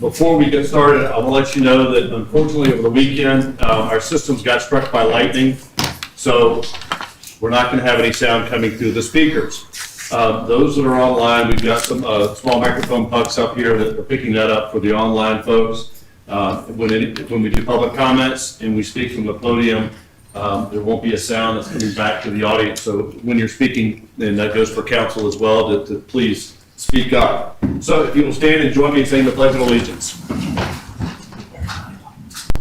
Before we get started, I want to let you know that unfortunately over the weekend, our systems got struck by lightning. So we're not going to have any sound coming through the speakers. Those that are online, we've got some small microphone pucks up here that are picking that up for the online folks. When we do public comments and we speak from the podium, there won't be a sound that's coming back to the audience. So when you're speaking, and that goes for council as well, to please speak up. So if you will stand and join me in saying the Pledge of Allegiance.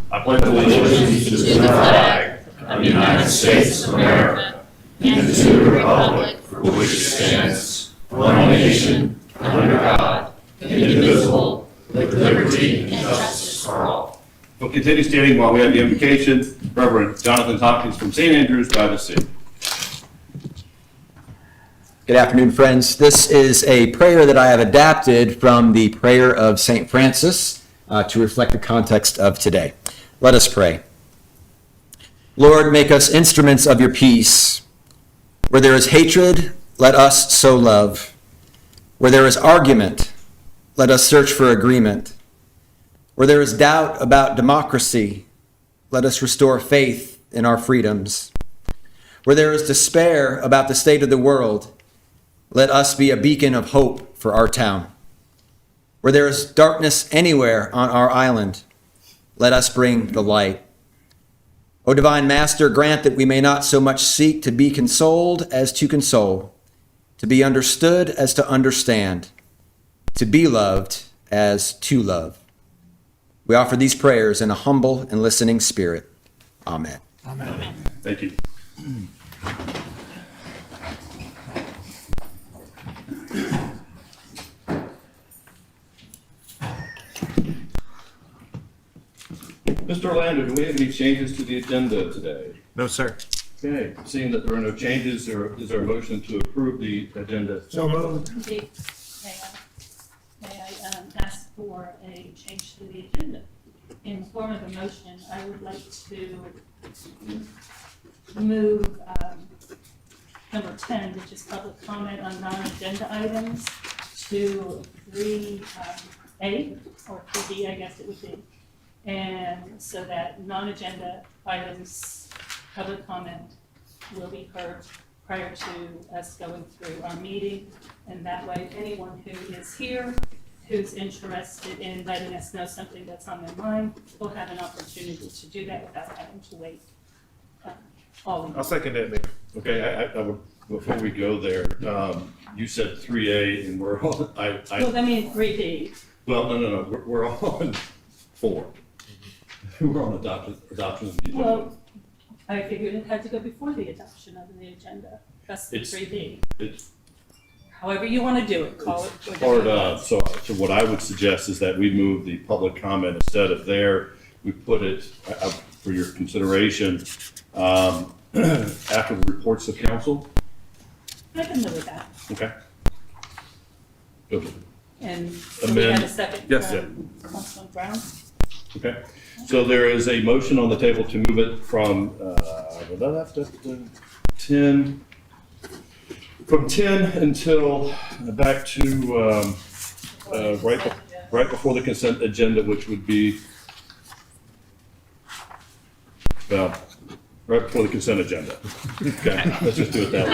I pledge allegiance to the flag of the United States of America and to the republic for which it stands, one nation, under God, indivisible, with liberty and justice for all. We'll continue standing while we have the invocation. Reverend Jonathan Tompkins from St. Andrews by the Sea. Good afternoon, friends. This is a prayer that I have adapted from the prayer of St. Francis to reflect the context of today. Let us pray. Lord, make us instruments of your peace. Where there is hatred, let us sow love. Where there is argument, let us search for agreement. Where there is doubt about democracy, let us restore faith in our freedoms. Where there is despair about the state of the world, let us be a beacon of hope for our town. Where there is darkness anywhere on our island, let us bring the light. O divine Master, grant that we may not so much seek to be consoled as to console, to be understood as to understand, to be loved as to love. We offer these prayers in a humble and listening spirit. Amen. Amen. Thank you. Mr. Orlando, do we have any changes to the agenda today? No, sir. Okay, seeing that there are no changes, is there a motion to approve the agenda? So moved. May I ask for a change to the agenda? In the form of a motion, I would like to move number 10, which is public comment on non-agenda items, to 3A, or 3B, I guess it would be. And so that non-agenda items, public comment will be heard prior to us going through our meeting. And that way, anyone who is here, who's interested in letting us know something that's on their mind, will have an opportunity to do that without having to wait all I'll second that, Mayor. Okay, I would, before we go there, you said 3A and we're on, Well, I mean, 3D. well, no, we're on 4. We're on adoption of the agenda. Well, I figured it had to go before the adoption of the agenda. That's the It's- 3D. It's However you want to do it, call it. part of, so what I would suggest is that we move the public comment instead of there. We put it, for your consideration, after the reports of council. I can live with that. Okay. Good. And so we have a second Yes, from Councilman Brown. Okay, so there is a motion on the table to move it from 10 until back to right before the consent agenda, which would be right before the consent agenda. Okay, let's just do it that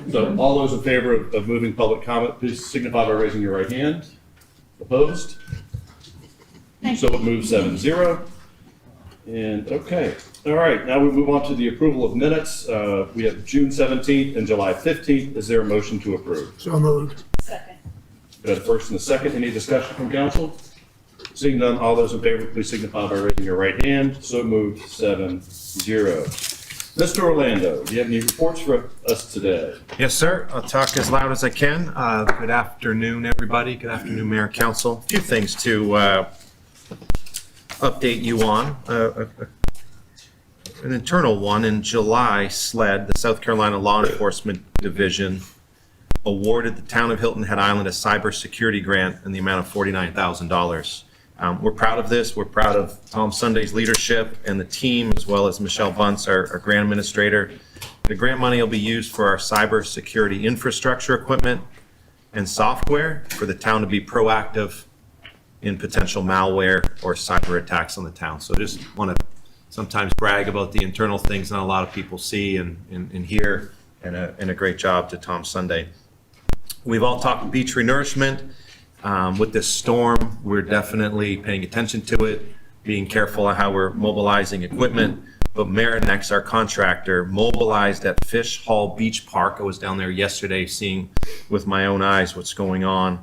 way. So all those in favor of moving public comment, please signify by raising your right hand. Opposed? So it moves 7-0. And okay, all right, now we move on to the approval of minutes. We have June 17th and July 15th. Is there a motion to approve? So moved. Second. We have a first and a second. Any discussion from council? Seeing none, all those in favor, please signify by raising your right hand. So moved 7-0. Mr. Orlando, do you have any reports for us today? Yes, sir. I'll talk as loud as I can. Good afternoon, everybody. Good afternoon, Mayor, Council. A few things to update you on. An internal one in July, SLED, the South Carolina Law Enforcement Division, awarded the town of Hilton Head Island a cybersecurity grant in the amount of $49,000. We're proud of this. We're proud of Tom Sunday's leadership and the team, as well as Michelle Bunce, our grant administrator. The grant money will be used for our cybersecurity infrastructure equipment and software for the town to be proactive in potential malware or cyber attacks on the town. So just want to sometimes brag about the internal things not a lot of people see and hear, and a great job to Tom Sunday. We've all talked beach renourishment. With this storm, we're definitely paying attention to it, being careful on how we're mobilizing equipment. But Marinex, our contractor, mobilized at Fish Hall Beach Park. I was down there yesterday seeing with my own eyes what's going on.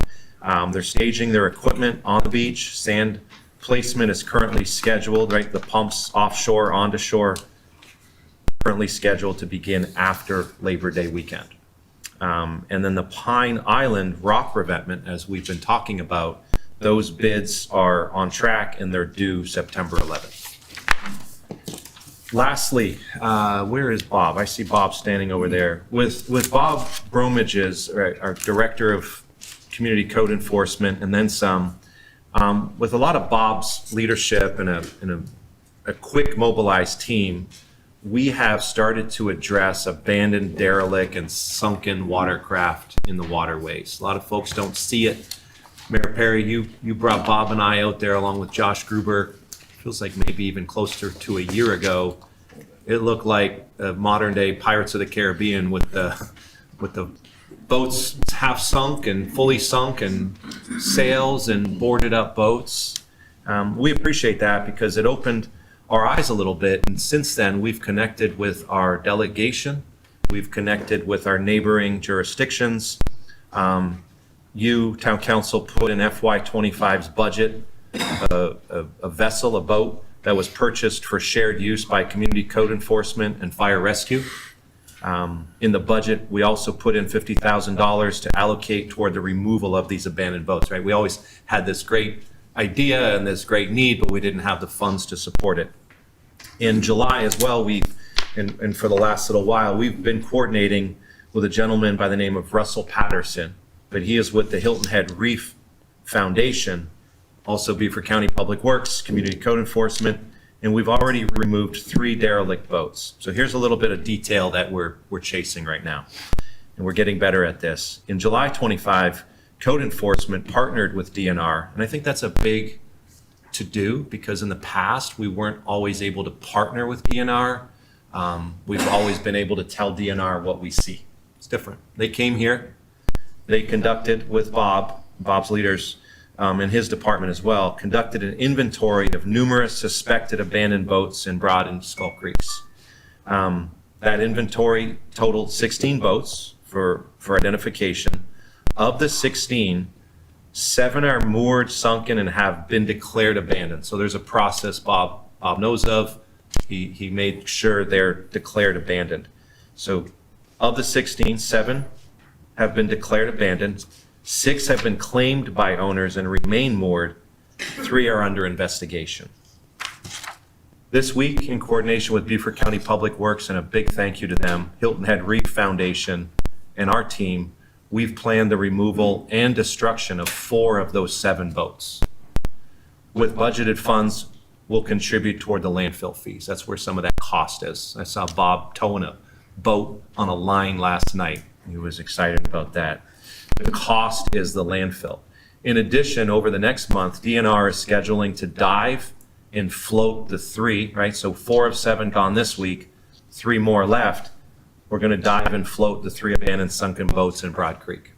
They're staging their equipment on the beach. Sand placement is currently scheduled, right? The pumps offshore, onto shore, currently scheduled to begin after Labor Day weekend. And then the Pine Island rock revetment, as we've been talking about, those bids are on track and they're due September 11th. Lastly, where is Bob? I see Bob standing over there. With Bob Bromages, our Director of Community Code Enforcement, and then some, with a lot of Bob's leadership and a quick mobilized team, we have started to address abandoned, derelict, and sunken watercraft in the waterways. A lot of folks don't see it. Mayor Perry, you brought Bob and I out there along with Josh Gruber. Feels like maybe even closer to a year ago. It looked like modern day Pirates of the Caribbean with the boats half sunk and fully sunk and sails and boarded up boats. We appreciate that because it opened our eyes a little bit. And since then, we've connected with our delegation. We've connected with our neighboring jurisdictions. You, Town Council, put in FY25's budget a vessel, a boat that was purchased for shared use by community code enforcement and fire rescue. In the budget, we also put in $50,000 to allocate toward the removal of these abandoned boats, right? We always had this great idea and this great need, but we didn't have the funds to support it. In July as well, and for the last little while, we've been coordinating with a gentleman by the name of Russell Patterson, but he is with the Hilton Head Reef Foundation, also Beaufort County Public Works, Community Code Enforcement, and we've already removed 3 derelict boats. So here's a little bit of detail that we're chasing right now, and we're getting better at this. In July 25, Code Enforcement partnered with DNR, and I think that's a big to do because in the past we weren't always able to partner with DNR. We've always been able to tell DNR what we see. It's different. They came here, they conducted with Bob's leaders, and his department as well, conducted an inventory of numerous suspected abandoned boats in Broad and Skull Creeks. That inventory totaled 16 boats for identification. Of the 16, 7 are moored, sunken, and have been declared abandoned. So there's a process Bob knows of. He made sure they're declared abandoned. So of the 16, 7 have been declared abandoned. 6 have been claimed by owners and remain moored. 3 are under investigation. This week, in coordination with Beaufort County Public Works, and a big thank you to them, Hilton Head Reef Foundation, and our team, we've planned the removal and destruction of 4 of those 7 boats. With budgeted funds, we'll contribute toward the landfill fees. That's where some of that cost is. I saw Bob towing a boat on a line last night. He was excited about that. The cost is the landfill. In addition, over the next month, DNR is scheduling to dive and float the 3, right? So 4 of 7 gone this week, 3 more left. We're going to dive and float the 3 abandoned sunken boats in Broad Creek.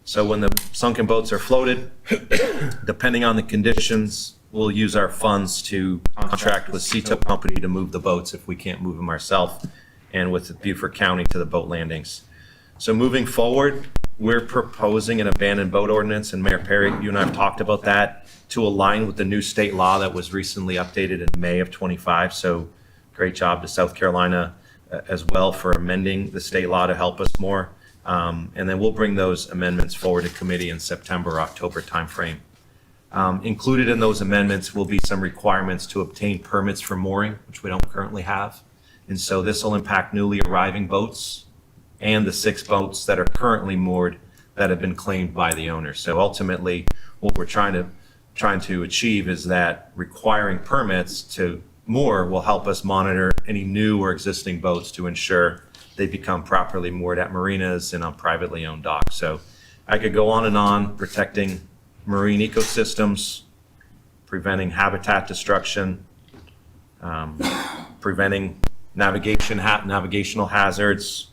So when the sunken boats are floated, depending on the conditions, we'll use our funds to contract with Sea-Tow Company to move the boats if we can't move them ourselves, and with Beaufort County to the boat landings. So moving forward, we're proposing an abandoned boat ordinance, and Mayor Perry, you and I have talked about that, to align with the new state law that was recently updated in May of 25. So great job to South Carolina as well for amending the state law to help us more. And then we'll bring those amendments forward to committee in September, October timeframe. Included in those amendments will be some requirements to obtain permits for mooring, which we don't currently have. And so this will impact newly arriving boats and the 6 boats that are currently moored that have been claimed by the owner. So ultimately, what we're trying to achieve is that requiring permits to moor will help us monitor any new or existing boats to ensure they become properly moored at marinas and on privately owned docks. So I could go on and on protecting marine ecosystems, preventing habitat destruction, preventing navigational hazards,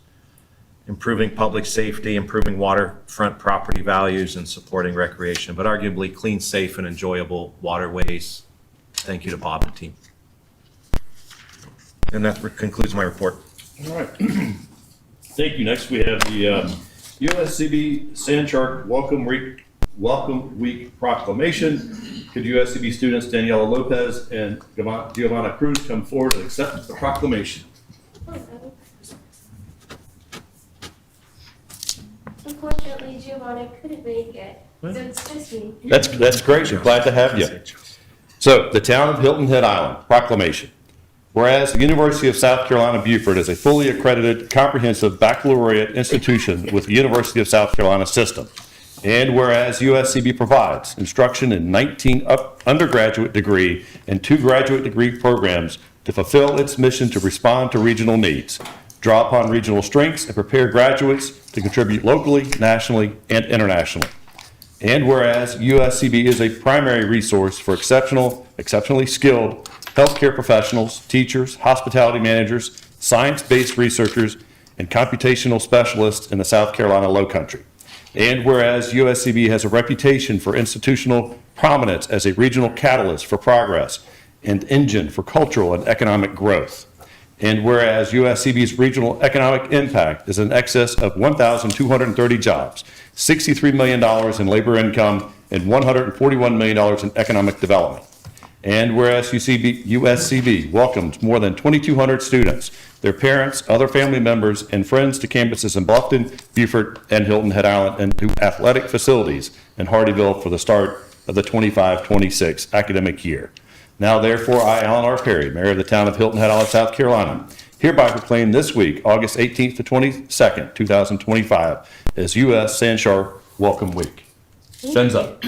improving public safety, improving waterfront property values, and supporting recreation, but arguably clean, safe, and enjoyable waterways. Thank you to Bob and team. And that concludes my report. All right. Thank you. Next, we have the USCB Sand Shark Welcome Week Proclamation. Could USCB students Daniela Lopez and Giovanna Cruz come forward and accept the proclamation? Unfortunately, Giovanna couldn't make it, so it's just me. That's great. We're glad to have you. So, the town of Hilton Head Island, proclamation. Whereas the University of South Carolina Beaufort is a fully accredited, comprehensive baccalaureate institution with the University of South Carolina system. And whereas USCB provides instruction in 19 undergraduate degree and 2 graduate degree programs to fulfill its mission to respond to regional needs, draw upon regional strengths, and prepare graduates to contribute locally, nationally, and internationally. And whereas USCB is a primary resource for exceptionally skilled healthcare professionals, teachers, hospitality managers, science-based researchers, and computational specialists in the South Carolina Lowcountry. And whereas USCB has a reputation for institutional prominence as a regional catalyst for progress and engine for cultural and economic growth. And whereas USCB's regional economic impact is in excess of 1,230 jobs, $63 million in labor income, and $141 million in economic development. And whereas USCB welcomed more than 2,200 students, their parents, other family members, and friends to campuses in Bluffton, Beaufort, and Hilton Head Island, and to athletic facilities in Hardeeville for the start of the 25-26 academic year. Now, therefore, I, Alan R. Perry, Mayor of the town of Hilton Head Island, South Carolina, hereby proclaim this week, August 18th to 22nd, 2025, as U.S. Sand Shark Welcome Week. Fins up.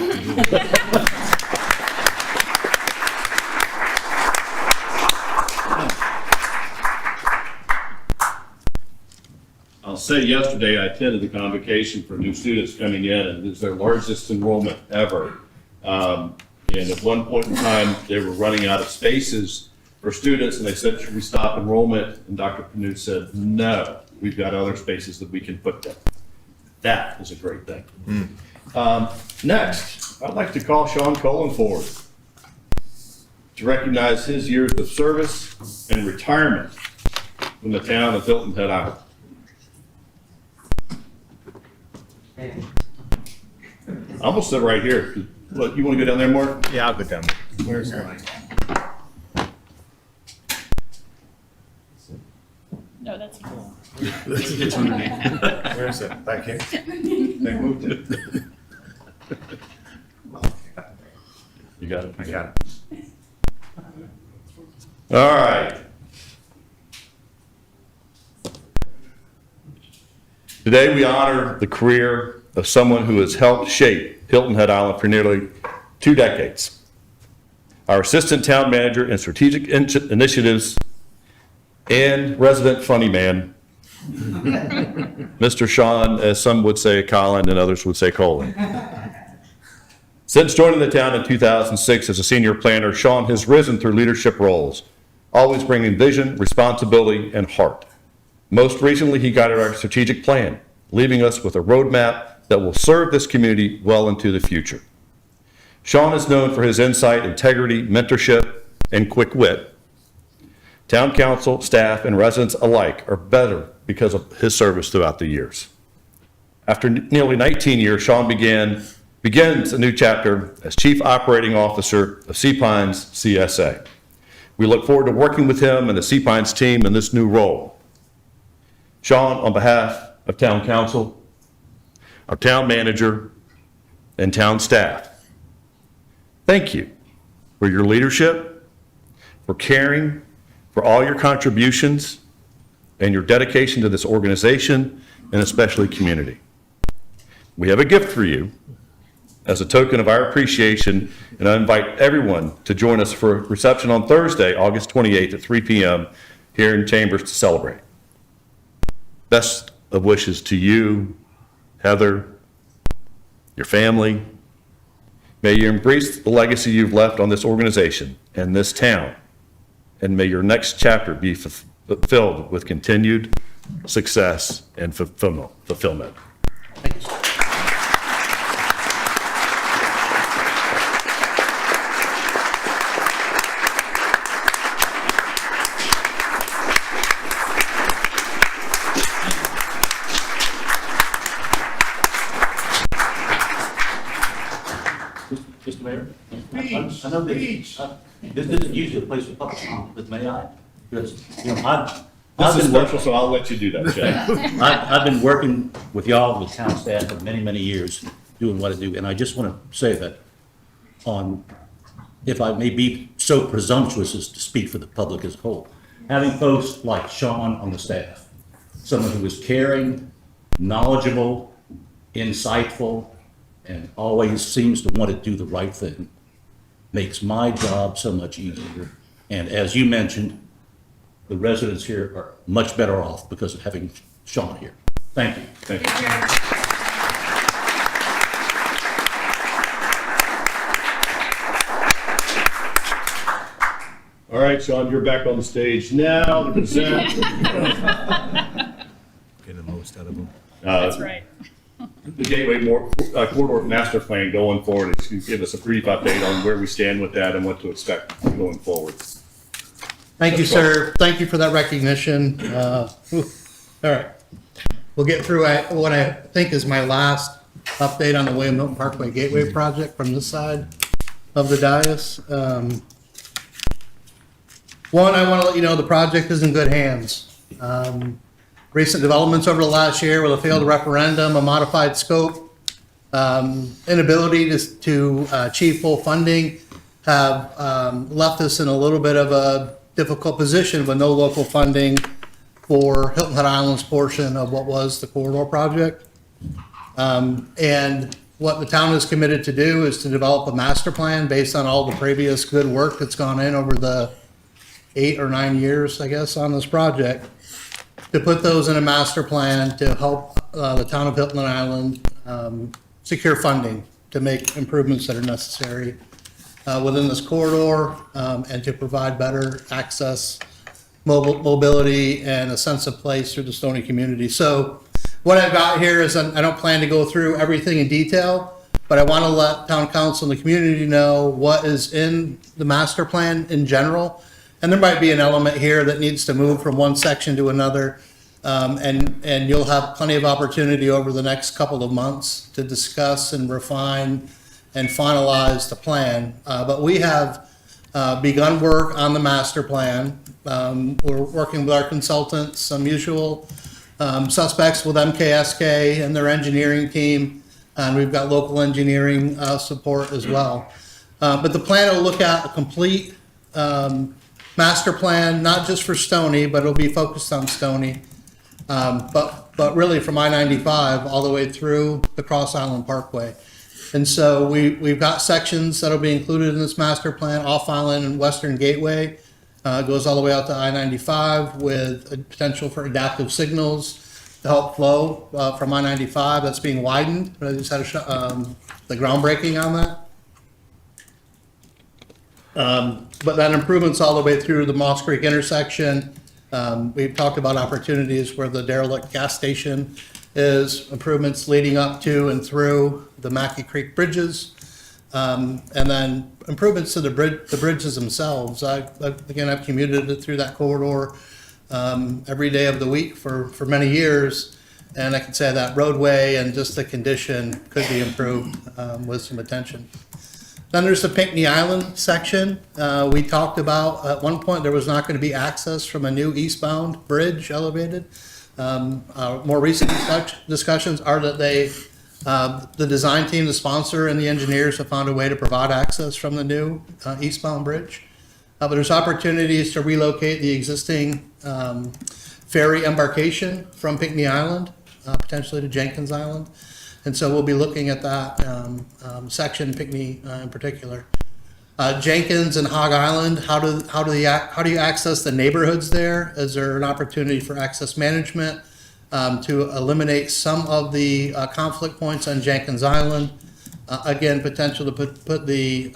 I'll say yesterday I attended the convocation for new students coming in, and it's their largest enrollment ever. And at one point in time, they were running out of spaces for students, and they said, should we stop enrollment? And Dr. Panu said, no, we've got other spaces that we can put them. That is a great thing. Next, I'd like to call Sean Colin forward to recognize his years of service and retirement from the town of Hilton Head Island. I'm gonna sit right here. Look, you wanna go down there, Mark? Yeah, I'll go down. Where's mine? No, that's cool. Where is it? Back here? They moved it. You got it? I got it. All right. Today, we honor the career of someone who has helped shape Hilton Head Island for nearly 2 decades. Our Assistant Town Manager in Strategic Initiatives and resident funny man, Mr. Sean, as some would say Colin and others would say Colin. Since joining the town in 2006 as a senior planner, Sean has risen through leadership roles, always bringing vision, responsibility, and heart. Most recently, he guided our strategic plan, leaving us with a roadmap that will serve this community well into the future. Sean is known for his insight, integrity, mentorship, and quick wit. Town council, staff, and residents alike are better because of his service throughout the years. After nearly 19 years, Sean begins a new chapter as Chief Operating Officer of Sea Pines CSA. We look forward to working with him and the Sea Pines team in this new role. Sean, on behalf of Town Council, our Town Manager, and Town staff, thank you for your leadership, for caring, for all your contributions, and your dedication to this organization, and especially community. We have a gift for you as a token of our appreciation, and I invite everyone to join us for a reception on Thursday, August 28th at 3 p.m. here in Chambers to celebrate. Best of wishes to you, Heather, your family, May you embrace the legacy you've left on this organization and this town, and may your next chapter be fulfilled with continued success and fulfillment. Mr. Mayor? I know this isn't usually a place for public comment, but may I? Because, you know, I've This is been working, special, so I'll let you do that, Jay. I've been working with y'all, with town staff for many, many years, doing what I do, and I just want to say that if I may be so presumptuous as to speak for the public as a whole, having folks like Sean on the staff, someone who is caring, knowledgeable, insightful, and always seems to want to do the right thing, makes my job so much easier. And as you mentioned, the residents here are much better off because of having Sean here. Thank you. Thank you. All right, Sean, you're back on the stage now to present. Getting the most out of them. That's right. The Gateway Corridor Master Plan going forward. If you give us a brief update on where we stand with that and what to expect going forward. Thank you, sir. Thank you for that recognition. All right. We'll get through what I think is my last update on the William Milton Parkway Gateway project from this side of the dais. One, I want to let you know the project is in good hands. Recent developments over the last year with a failed referendum, a modified scope, inability to achieve full funding have left us in a little bit of a difficult position with no local funding for Hilton Head Island's portion of what was the corridor project. And what the town is committed to do is to develop a master plan based on all the previous good work that's gone in over the 8 or 9 years, I guess, on this project, to put those in a master plan to help the town of Hilton Head Island secure funding to make improvements that are necessary within this corridor and to provide better access, mobility, and a sense of place through the Stony community. So what I've got here is I don't plan to go through everything in detail, but I want to let town council and the community know what is in the master plan in general. And there might be an element here that needs to move from one section to another. And you'll have plenty of opportunity over the next couple of months to discuss and refine and finalize the plan. But we have begun work on the master plan. We're working with our consultants, some usual suspects with MKSK and their engineering team. And we've got local engineering support as well. But the plan will look at a complete master plan, not just for Stony, but it'll be focused on Stony. But really from I-95 all the way through the Cross Island Parkway. And so we've got sections that'll be included in this master plan, off Island and Western Gateway. Goes all the way out to I-95 with a potential for adaptive signals to help flow from I-95. That's being widened. I just had the groundbreaking on that. But that improvements all the way through the Moss Creek intersection. We've talked about opportunities where the derelict gas station is, improvements leading up to and through the Mackey Creek bridges, and then improvements to the bridges themselves. I've commuted through that corridor every day of the week for many years, and I can say that roadway and just the condition could be improved with some attention. Then there's the Pinckney Island section. We talked about, at one point, there was not going to be access from a new eastbound bridge elevated. More recent discussions are that the design team, the sponsor, and the engineers have found a way to provide access from the new eastbound bridge. But there's opportunities to relocate the existing ferry embarkation from Pinckney Island, potentially to Jenkins Island. And so we'll be looking at that section, Pinckney in particular. Jenkins and Hog Island, how do you access the neighborhoods there? Is there an opportunity for access management to eliminate some of the conflict points on Jenkins Island? Again, potential to put the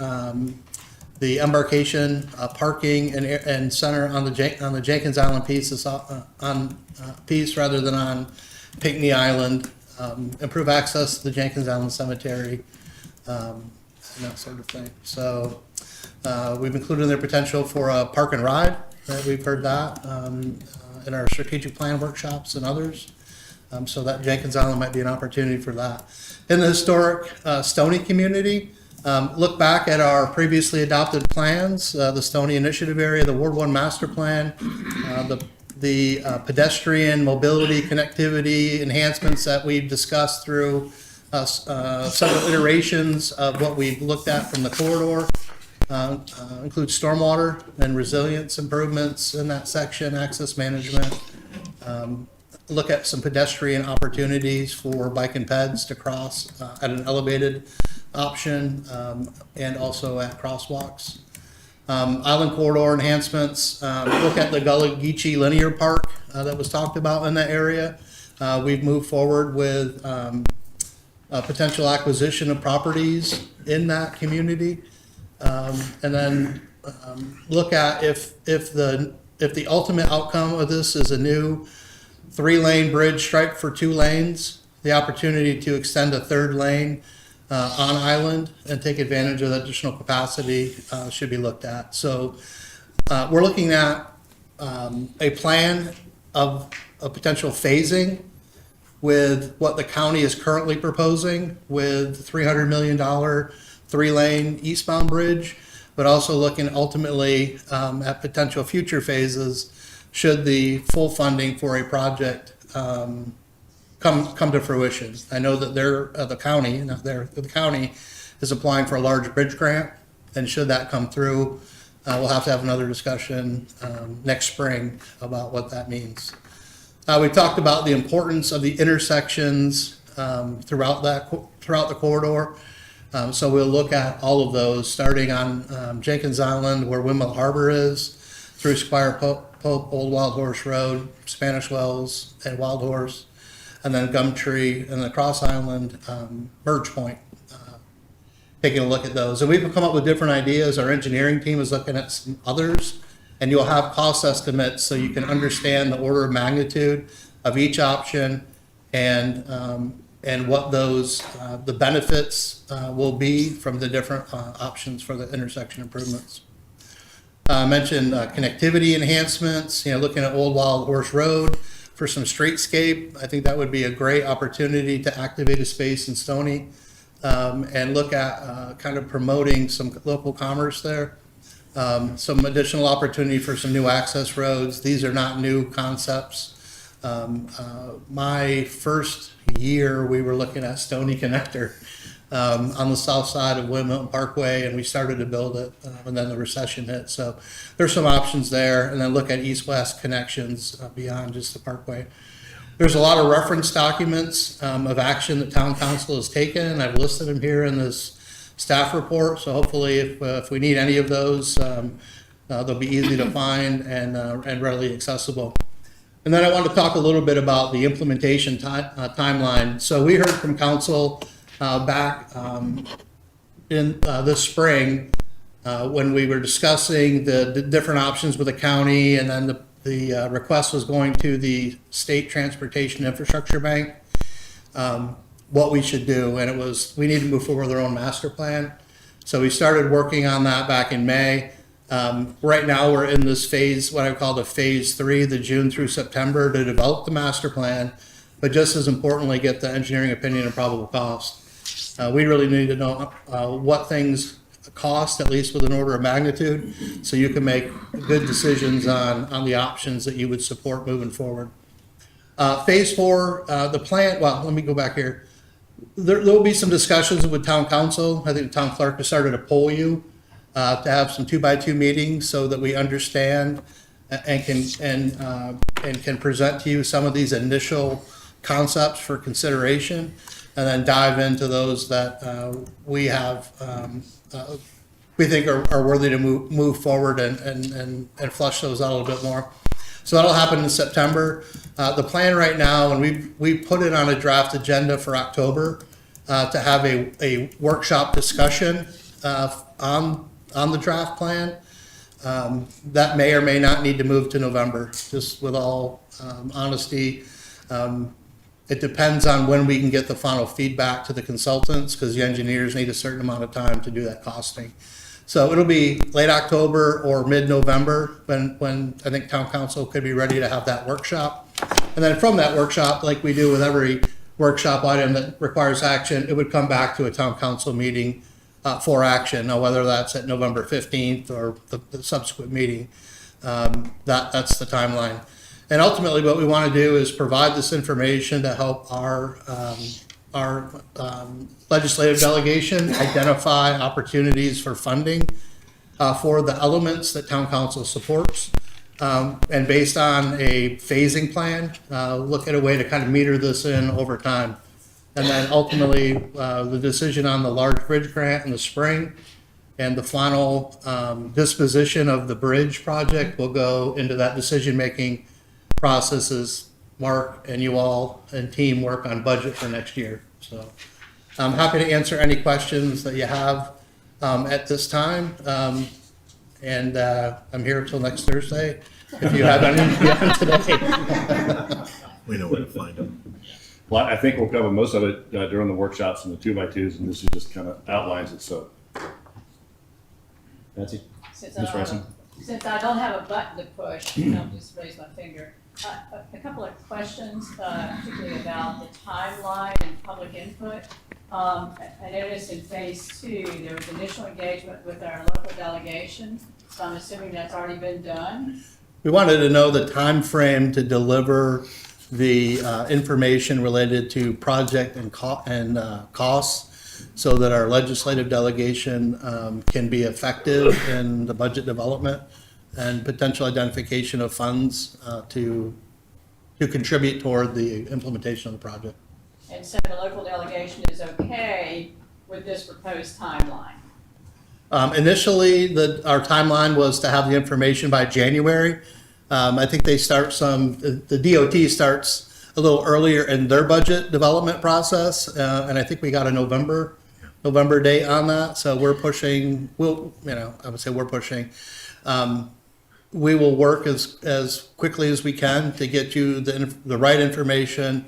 embarkation, parking and center on the Jenkins Island piece is on piece rather than on Pinckney Island. Improve access to the Jenkins Island Cemetery, and that sort of thing. So, we've included their potential for a park and ride, right? We've heard that, in our strategic plan workshops and others. So that Jenkins Island might be an opportunity for that. In the historic, Stony community, look back at our previously adopted plans, the Stony Initiative area, the Ward 1 Master Plan, the pedestrian mobility connectivity enhancements that we've discussed through several iterations of what we've looked at from the corridor. Include stormwater and resilience improvements in that section, access management. Look at some pedestrian opportunities for bike and peds to cross at an elevated option, and also at crosswalks. Island corridor enhancements, look at the Gullah Geechee Linear Park that was talked about in that area. We've moved forward with a potential acquisition of properties in that community. And then look at if the ultimate outcome of this is a new 3-lane bridge striped for 2 lanes, the opportunity to extend a 3rd lane on island and take advantage of the additional capacity should be looked at. So we're looking at a plan of a potential phasing with what the county is currently proposing with $300 million 3-lane eastbound bridge, but also looking ultimately at potential future phases should the full funding for a project come to fruition. I know that the county is applying for a large bridge grant, and should that come through, we'll have to have another discussion next spring about what that means. We talked about the importance of the intersections throughout the corridor. So we'll look at all of those, starting on Jenkins Island, where Windmill Harbor is, through Squire Pope, Old Wild Horse Road, Spanish Wells, and Wild Horse, and then Gumtree, and the Cross Island, Merge Point. Taking a look at those. And we've come up with different ideas. Our engineering team is looking at some others, and you'll have cost estimates so you can understand the order of magnitude of each option and what those, the benefits will be from the different options for the intersection improvements. I mentioned connectivity enhancements, looking at Old Wild Horse Road for some streetscape. I think that would be a great opportunity to activate a space in Stony and look at kind of promoting some local commerce there. Some additional opportunity for some new access roads. These are not new concepts. My first year, we were looking at Stony Connector on the south side of Windmill Parkway, and we started to build it, and then the recession hit. So there's some options there, and then look at east-west connections beyond just the parkway. There's a lot of reference documents of action that town council has taken. I've listed them here in this staff report, so hopefully if we need any of those, they'll be easy to find and readily accessible. And then I want to talk a little bit about the implementation timeline. So we heard from council back in this spring when we were discussing the different options with the county, and then the request was going to the State Transportation Infrastructure Bank, what we should do, and it was we need to move forward with our own master plan. So we started working on that back in May. Right now we're in this phase, what I call the phase 3, the June through September, to develop the master plan, but just as importantly, get the engineering opinion and probable cost. We really need to know what things cost, at least with an order of magnitude, so you can make good decisions on the options that you would support moving forward. Phase 4, the plan, well, let me go back here. There will be some discussions with town council. I think the town clerk has started to poll you to have some 2x2 meetings so that we understand and can present to you some of these initial concepts for consideration, and then dive into those that we have we think are worthy to move forward and flush those out a little bit more. So that'll happen in September. The plan right now, and we put it on a draft agenda for October, to have a workshop discussion on the draft plan. That may or may not need to move to November, just with all honesty. It depends on when we can get the final feedback to the consultants, because the engineers need a certain amount of time to do that costing. So it'll be late October or mid-November when I think town council could be ready to have that workshop. And then from that workshop, like we do with every workshop item that requires action, it would come back to a town council meeting for action. Now, whether that's at November 15th or the subsequent meeting, that's the timeline. And ultimately, what we want to do is provide this information to help our legislative delegation identify opportunities for funding for the elements that town council supports. And based on a phasing plan, look at a way to kind of meter this in over time. And then ultimately, the decision on the large bridge grant in the spring and the final disposition of the bridge project will go into that decision-making process as Mark and you all and team work on budget for next year. So I'm happy to answer any questions that you have at this time. And I'm here until next Thursday if you have any beyond today. We know where to find them. Well, I think we'll cover most of it during the workshops and the 2x2s, and this is just kind of outlines it, so. Nancy? Ms. Ransom? Since I don't have a button to push, I'll just raise my finger. A couple of questions, particularly about the timeline and public input. I noticed in phase 2, there was initial engagement with our local delegation, so I'm assuming that's already been done. We wanted to know the time frame to deliver the information related to project and costs, so that our legislative delegation can be effective in the budget development and potential identification of funds to contribute toward the implementation of the project. And so the local delegation is okay with this proposed timeline. Initially, our timeline was to have the information by January. I think they start the DOT starts a little earlier in their budget development process, and I think we got a November date on that. So we're pushing. I would say we're pushing. We will work as quickly as we can to get you the right information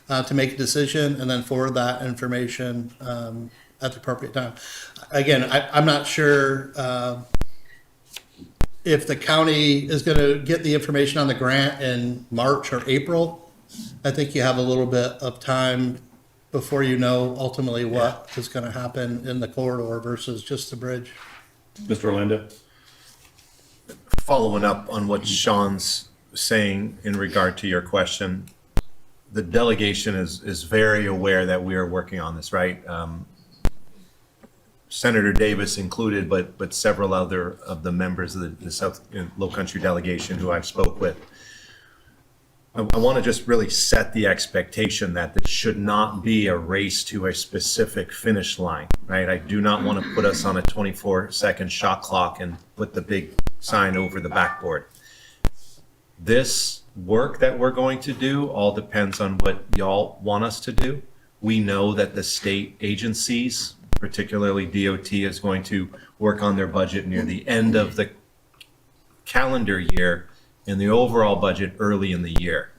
to make a decision, and then forward that information at the appropriate time. Again, I'm not sure if the county is going to get the information on the grant in March or April. I think you have a little bit of time before you know ultimately what is going to happen in the corridor versus just the bridge. Mr. Orlando? Following up on what Sean's saying in regard to your question, the delegation is very aware that we are working on this, right? Senator Davis included, but several other of the members of the South Low Country delegation who I've spoke with. I want to just really set the expectation that this should not be a race to a specific finish line, right? I do not want to put us on a 24-second shot clock and put the big sign over the backboard. This work that we're going to do all depends on what y'all want us to do. We know that the state agencies, particularly DOT, is going to work on their budget near the end of the calendar year and the overall budget early in the year.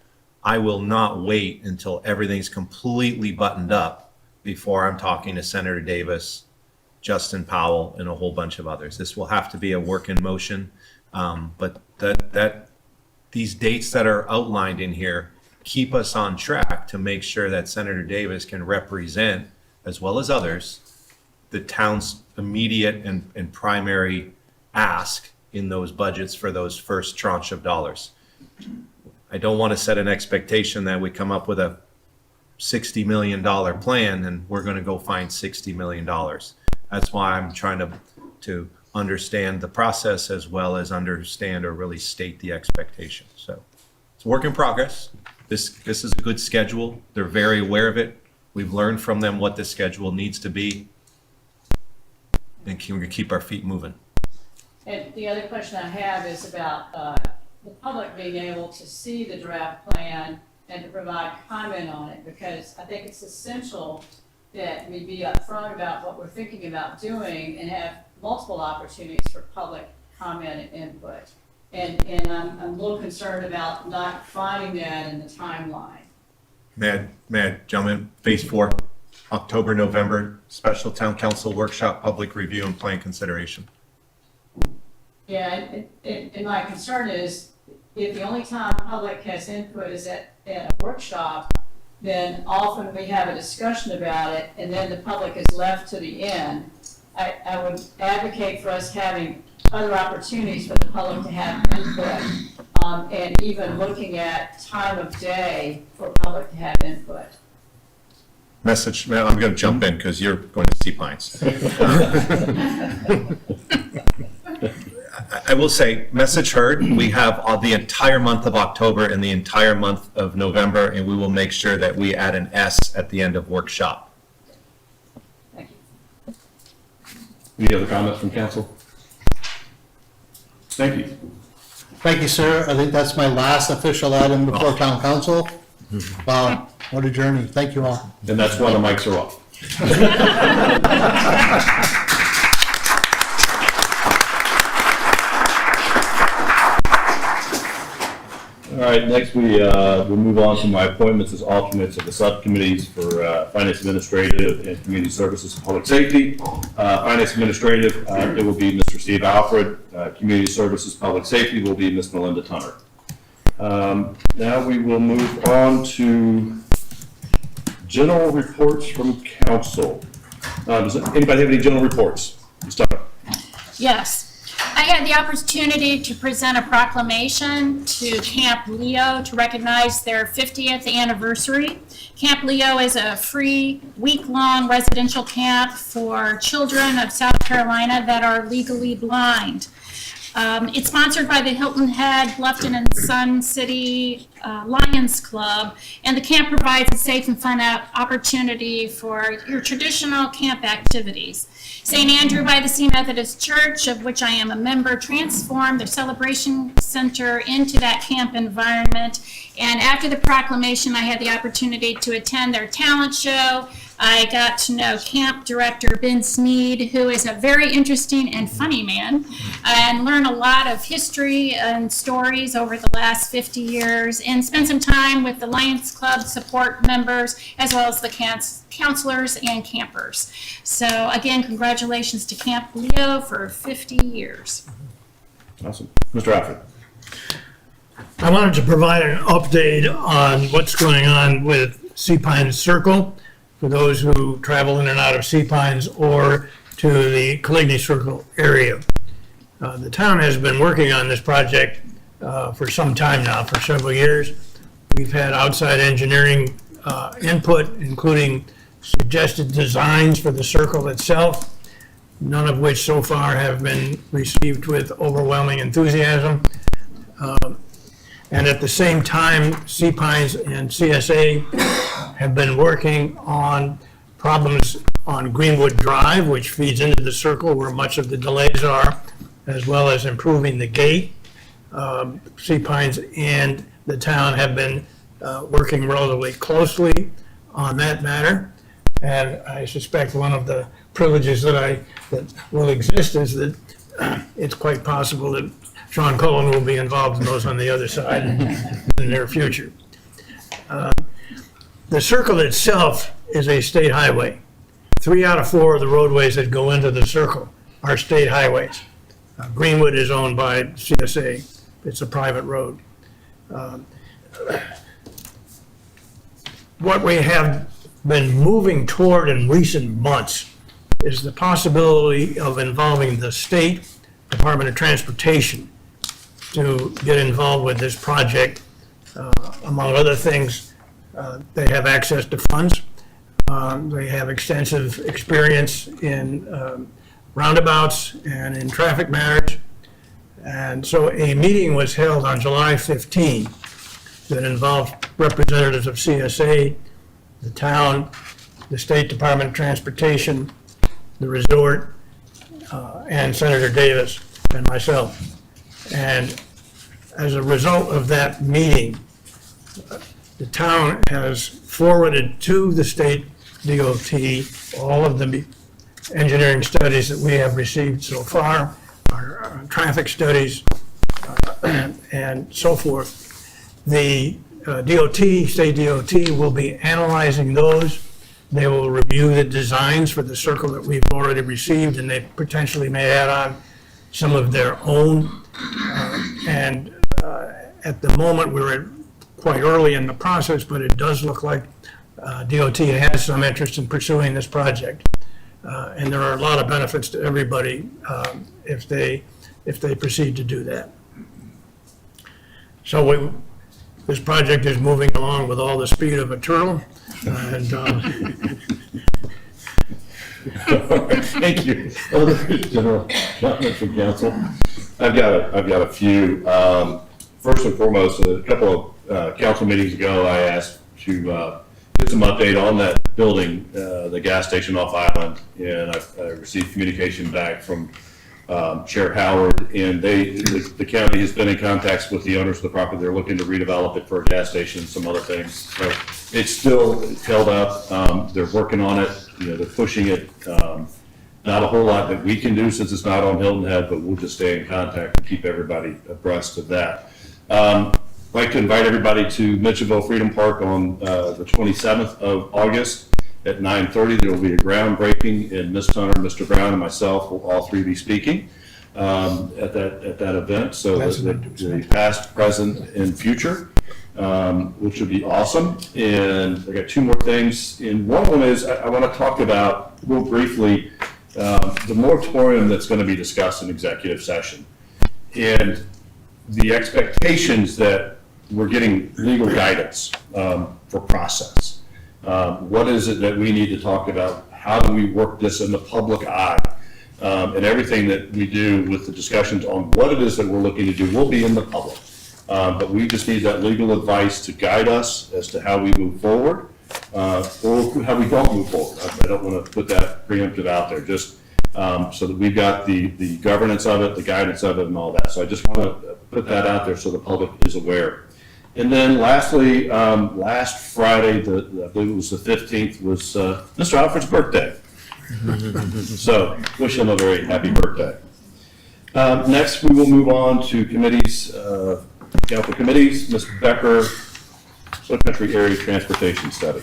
I will not wait until everything's completely buttoned up before I'm talking to Senator Davis, Justin Powell, and a whole bunch of others. This will have to be a work in motion, but these dates that are outlined in here keep us on track to make sure that Senator Davis can represent, as well as others, the town's immediate and primary ask in those budgets for those first tranche of dollars. I don't want to set an expectation that we come up with a $60 million plan and we're going to go find $60 million. That's why I'm trying to understand the process as well as understand or really state the expectation. So it's a work in progress. This is a good schedule. They're very aware of it. We've learned from them what the schedule needs to be, and we're going to keep our feet moving. And the other question I have is about the public being able to see the draft plan and to provide comment on it, because I think it's essential that we be upfront about what we're thinking about doing and have multiple opportunities for public comment and input. And I'm a little concerned about not finding that in the timeline. May I jump in? Phase 4, October, November, special town council workshop, public review and plan consideration. Yeah, and my concern is if the only time public has input is at a workshop, then often we have a discussion about it and then the public is left to the end. I would advocate for us having other opportunities for the public to have input, and even looking at time of day for public to have input. Message, man, I'm going to jump in because you're going to Sea Pines. I will say, message heard. We have the entire month of October and the entire month of November, and we will make sure that we add an S at the end of workshop. Thank you. Any other comments from council? Thank you. Thank you, sir. I think that's my last official item before town council. Wow, what a journey. Thank you all. And that's why the mics are off. All right, next we'll move on to my appointments as alternates of the subcommittees for Finance Administrative and Community Services and Public Safety. Finance Administrative, it will be Mr. Steve Alfred. Community Services, Public Safety will be Ms. Melinda Tunner. Now we will move on to general reports from council. Does anybody have any general reports? Ms. Tunner? Yes. I had the opportunity to present a proclamation to Camp Leo to recognize their 50th anniversary. Camp Leo is a free week-long residential camp for children of South Carolina that are legally blind. It's sponsored by the Hilton Head, Bluffton and Sun City Lions Club, and the camp provides a safe and fun opportunity for your traditional camp activities. St. Andrew by the Sea Methodist Church, of which I am a member, transformed their celebration center into that camp environment. And after the proclamation, I had the opportunity to attend their talent show. I got to know camp director Ben Sneed, who is a very interesting and funny man, and learn a lot of history and stories over the last 50 years, and spend some time with the Lions Club support members, as well as the counselors and campers. So again, congratulations to Camp Leo for 50 years. Awesome. Mr. Alfred? I wanted to provide an update on what's going on with Sea Pines Circle for those who travel in and out of Sea Pines or to the Coligny Circle area. The town has been working on this project for some time now, for several years. We've had outside engineering input, including suggested designs for the circle itself, none of which so far have been received with overwhelming enthusiasm. And at the same time, Sea Pines and CSA have been working on problems on Greenwood Drive, which feeds into the circle where much of the delays are, as well as improving the gate. Sea Pines and the town have been working relatively closely on that matter. And I suspect one of the privileges that will exist is that it's quite possible that Sean Cullen will be involved in those on the other side in the near future. The circle itself is a state highway. 3 out of 4 of the roadways that go into the circle are state highways. Greenwood is owned by CSA. It's a private road. What we have been moving toward in recent months is the possibility of involving the State Department of Transportation to get involved with this project. Among other things, they have access to funds. They have extensive experience in roundabouts and in traffic matters. And so a meeting was held on July 15 that involved representatives of CSA, the town, the State Department of Transportation, the resort, and Senator Davis and myself. And as a result of that meeting, the town has forwarded to the State DOT, all of the engineering studies that we have received so far, our traffic studies, and so forth. The state DOT will be analyzing those. They will review the designs for the circle that we've already received, and they potentially may add on some of their own. And at the moment, we're quite early in the process, but it does look like DOT has some interest in pursuing this project. And there are a lot of benefits to everybody if they proceed to do that. So this project is moving along with all the speed of a turtle, and Thank you. Other general comments from council? I've got a few. First and foremost, a couple of council meetings ago, I asked to get some update on that building, the gas station off Island, and I received communication back from Chair Howard, and the county has been in contact with the owners of the property. They're looking to redevelop it for a gas station, some other things. So it's still held up. They're working on it. They're pushing it. Not a whole lot that we can do since it's not on Hilton Head, but we'll just stay in contact and keep everybody abreast of that. I'd like to invite everybody to Mitchellville Freedom Park on the 27th of August. At 9:30, there will be a groundbreaking, and Ms. Hunter, Mr. Brown, and myself will all three be speaking at that event. So the past, present, and future, which would be awesome. And I got two more things. And one of them is I want to talk about real briefly the moratorium that's going to be discussed in executive session, and the expectations that we're getting legal guidance for process. What is it that we need to talk about? How do we work this in the public eye? And everything that we do with the discussions on what it is that we're looking to do will be in the public. But we just need that legal advice to guide us as to how we move forward, or how we don't move forward. I don't want to put that preemptive out there, just so that we've got the governance of it, the guidance of it, and all that. So I just want to put that out there so the public is aware. And then lastly, last Friday, I believe it was the 15th, was Mr. Alfred's birthday. So wish him a very happy birthday. Next, we will move on to committees, council committees. Ms. Becker, Low Country Area Transportation Study.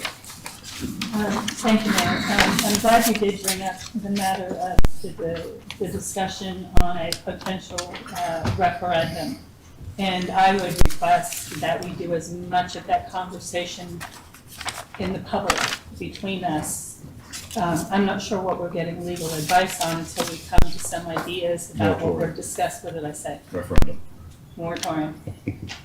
Thank you, Mayor. I'm glad you did bring up the matter of the discussion on a potential referendum. And I would request that we do as much of that conversation in the public between us. I'm not sure what we're getting legal advice on until we come to some ideas about what we're discussed. What did I say? Referendum. Moratorium.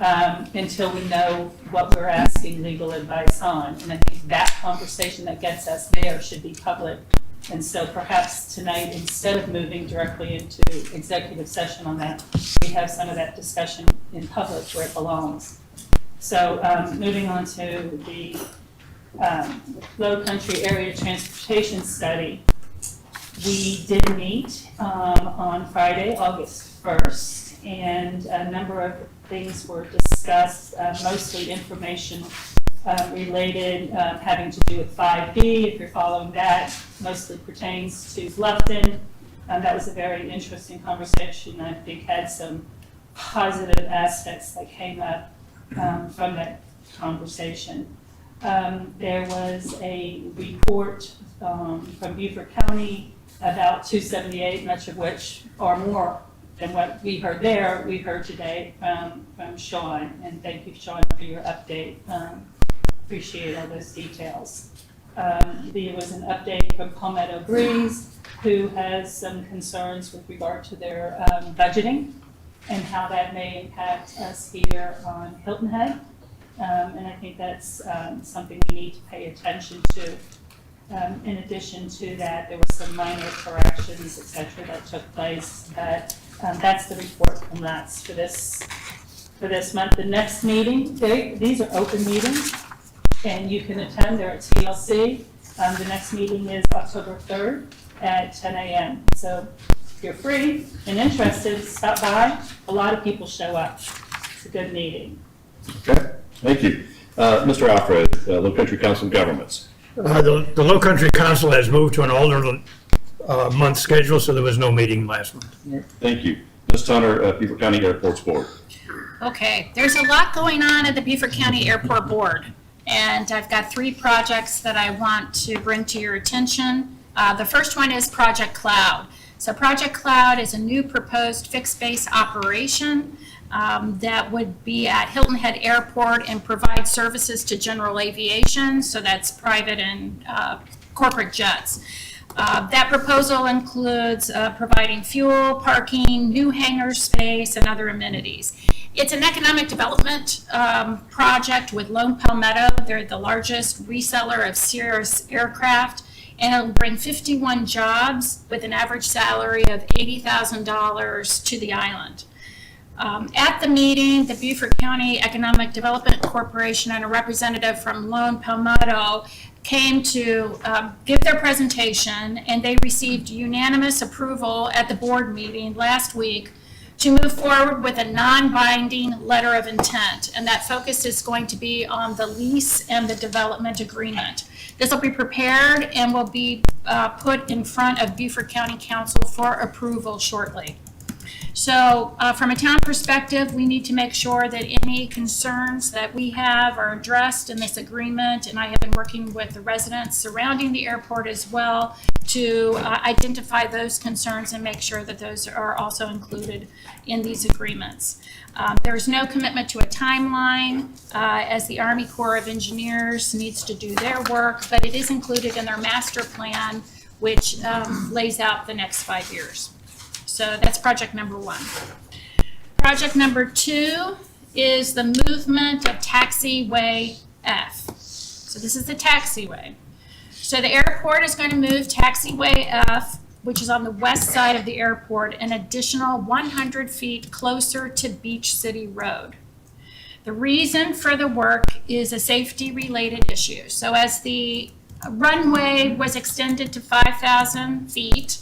Until we know what we're asking legal advice on. And I think that conversation that gets us there should be public. And so perhaps tonight, instead of moving directly into executive session on that, we have some of that discussion in public where it belongs. So moving on to the Low Country Area Transportation Study. We did meet on Friday, August 1st, and a number of things were discussed, mostly information related, having to do with 5B, if you're following that, mostly pertains to Bluffton. That was a very interesting conversation. I think had some positive aspects that came up from that conversation. There was a report from Beaufort County about 278, much of which, or more than what we heard there, we heard today from Sean. And thank you, Sean, for your update. Appreciate all those details. There was an update from Palmetto Breeze, who has some concerns with regard to their budgeting and how that may impact us here on Hilton Head. And I think that's something we need to pay attention to. In addition to that, there were some minor corrections, et cetera, that took place. But that's the report from LATS for this month. The next meeting, these are open meetings, and you can attend. They're at TLC. The next meeting is October 3rd at 10 a.m. So if you're free and interested, stop by. A lot of people show up. It's a good meeting. Okay, thank you. Mr. Alfred, Low Country Council of Governments. The Low Country Council has moved to an older month schedule, so there was no meeting last month. Thank you. Ms. Tunner, Beaufort County Airports Board. Okay, there's a lot going on at the Beaufort County Airport Board, and I've got 3 projects that I want to bring to your attention. The first one is Project Cloud. So Project Cloud is a new proposed fixed-base operation that would be at Hilton Head Airport and provide services to general aviation, so that's private and corporate jets. That proposal includes providing fuel, parking, new hangar space, and other amenities. It's an economic development project with Lone Palmetto. They're the largest reseller of Cirrus aircraft, and it'll bring 51 jobs with an average salary of $80,000 to the island. At the meeting, the Beaufort County Economic Development Corporation and a representative from Lone Palmetto came to give their presentation, and they received unanimous approval at the board meeting last week to move forward with a non-binding letter of intent, and that focus is going to be on the lease and the development agreement. This will be prepared and will be put in front of Beaufort County Council for approval shortly. So from a town perspective, we need to make sure that any concerns that we have are addressed in this agreement, and I have been working with the residents surrounding the airport as well to identify those concerns and make sure that those are also included in these agreements. There is no commitment to a timeline as the Army Corps of Engineers needs to do their work, but it is included in their master plan, which lays out the next 5 years. So that's project number 1. Project number 2 is the movement of taxiway F. So this is the taxiway. So the airport is going to move taxiway F, which is on the west side of the airport, an additional 100 feet closer to Beach City Road. The reason for the work is a safety-related issue. So as the runway was extended to 5,000 feet,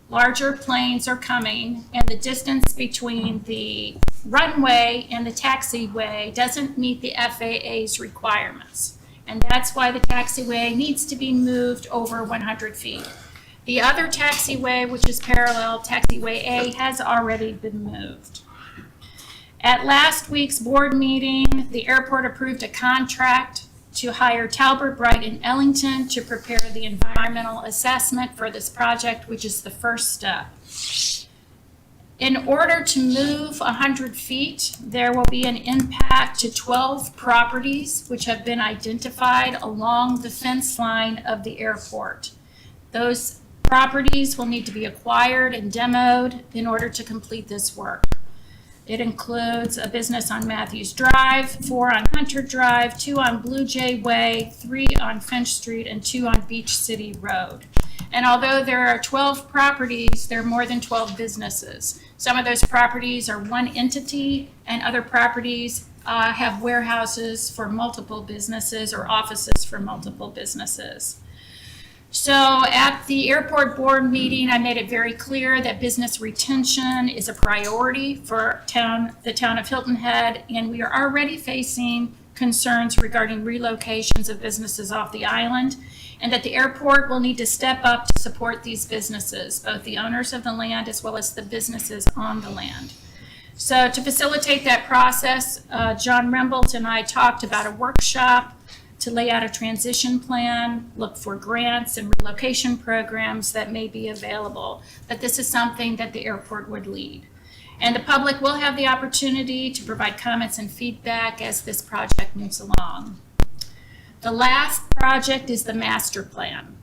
larger planes are coming, and the distance between the runway and the taxiway doesn't meet the FAA's requirements. And that's why the taxiway needs to be moved over 100 feet. The other taxiway, which is parallel, taxiway A, has already been moved. At last week's board meeting, the airport approved a contract to hire Talbert Bright in Ellington to prepare the environmental assessment for this project, which is the first step. In order to move 100 feet, there will be an impact to 12 properties which have been identified along the fence line of the airport. Those properties will need to be acquired and demoed in order to complete this work. It includes a business on Matthews Drive, 4 on Hunter Drive, 2 on Blue Jay Way, 3 on Finch Street, and 2 on Beach City Road. And although there are 12 properties, there are more than 12 businesses. Some of those properties are one entity, and other properties have warehouses for multiple businesses or offices for multiple businesses. So at the airport board meeting, I made it very clear that business retention is a priority for the town of Hilton Head, and we are already facing concerns regarding relocations of businesses off the island, and that the airport will need to step up to support these businesses, both the owners of the land as well as the businesses on the land. So to facilitate that process, John Rembolt and I talked about a workshop to lay out a transition plan, look for grants and relocation programs that may be available. But this is something that the airport would lead. And the public will have the opportunity to provide comments and feedback as this project moves along. The last project is the master plan.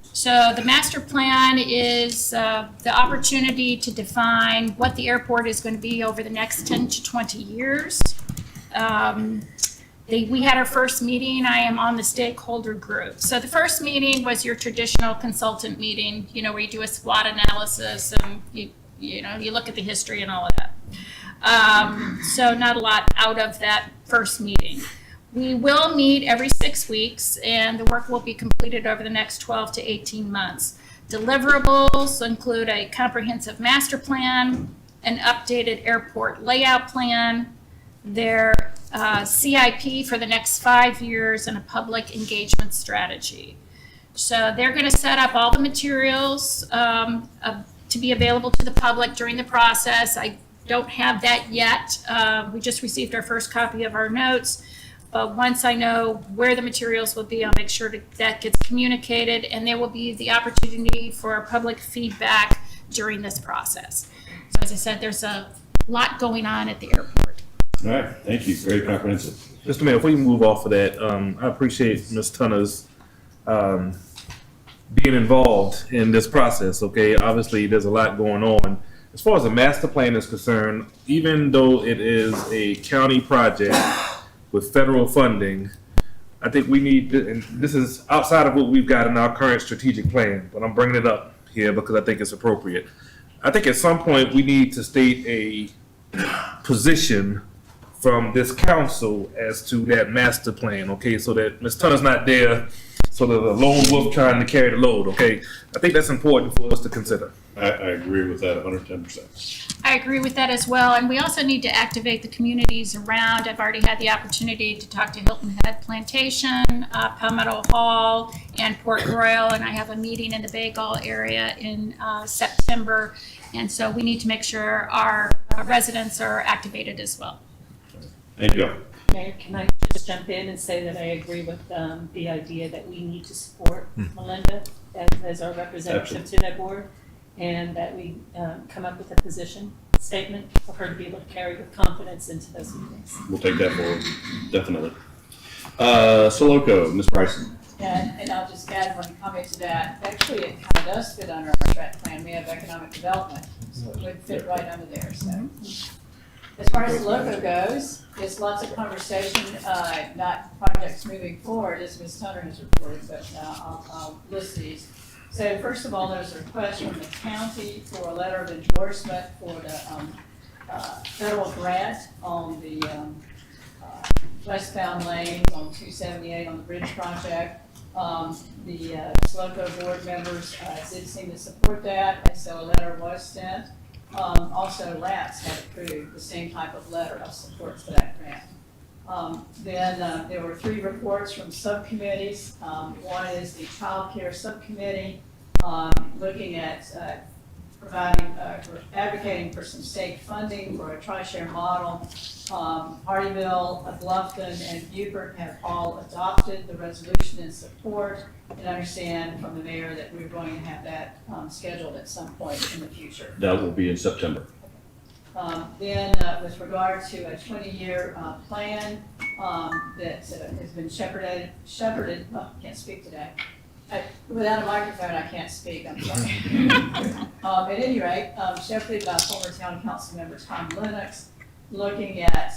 So the master plan is the opportunity to define what the airport is going to be over the next 10 to 20 years. We had our first meeting. I am on the stakeholder group. So the first meeting was your traditional consultant meeting, where you do a SWOT analysis and you look at the history and all of that. So not a lot out of that first meeting. We will meet every 6 weeks, and the work will be completed over the next 12 to 18 months. Deliverables include a comprehensive master plan, an updated airport layout plan. There CIP for the next 5 years and a public engagement strategy. So they're going to set up all the materials to be available to the public during the process. I don't have that yet. We just received our first copy of our notes. But once I know where the materials will be, I'll make sure that gets communicated, and there will be the opportunity for public feedback during this process. So as I said, there's a lot going on at the airport. All right, thank you, very comprehensive. Mr. Mayor, if we move off of that, I appreciate Ms. Tunner's being involved in this process, okay? Obviously, there's a lot going on. As far as the master plan is concerned, even though it is a county project with federal funding, I think we need, and this is outside of what we've got in our current strategic plan, but I'm bringing it up here because I think it's appropriate. I think at some point we need to state a position from this council as to that master plan, okay? So that Ms. Tunner's not there, sort of a lone wolf trying to carry the load, okay? I think that's important for us to consider. I agree with that 110%. I agree with that as well, and we also need to activate the communities around. I've already had the opportunity to talk to Hilton Head Plantation, Palmetto Hall, and Port Royal, and I have a meeting in the Bagel area in September, and so we need to make sure our residents are activated as well. Thank you. Mayor, can I just jump in and say that I agree with the idea that we need to support Melinda as our representative to that board, and that we come up with a position statement for her to be able to carry with confidence into those meetings. We'll take that forward, definitely. Soloco, Ms. Bryson. And I'll just add one comment to that. Actually, it kind of does fit under our strat plan. We have economic development, so it would fit right under there, so. As far as the logo goes, there's lots of conversation, not projects moving forward, as Ms. Tunner has reported, but I'll list these. So first of all, there's a request from the county for a letter of endorsement for the federal grant on the westbound lanes on 278 on the bridge project. The SLOCO board members did seem to support that, and so a letter was sent. Also, LAPS had approved the same type of letter of support for that grant. Then there were 3 reports from subcommittees. One is the child care subcommittee, looking at providing, advocating for some state funding for a tri-share model. Hardyville, Bluffton, and Beaufort have all adopted the resolution in support, and understand from the mayor that we're going to have that scheduled at some point in the future. That will be in September. Then with regard to a 20-year plan that has been shepherded, oh, can't speak today. Without a microphone, I can't speak, I'm sorry. At any rate, shepherded by former town council member Tom Lennox, looking at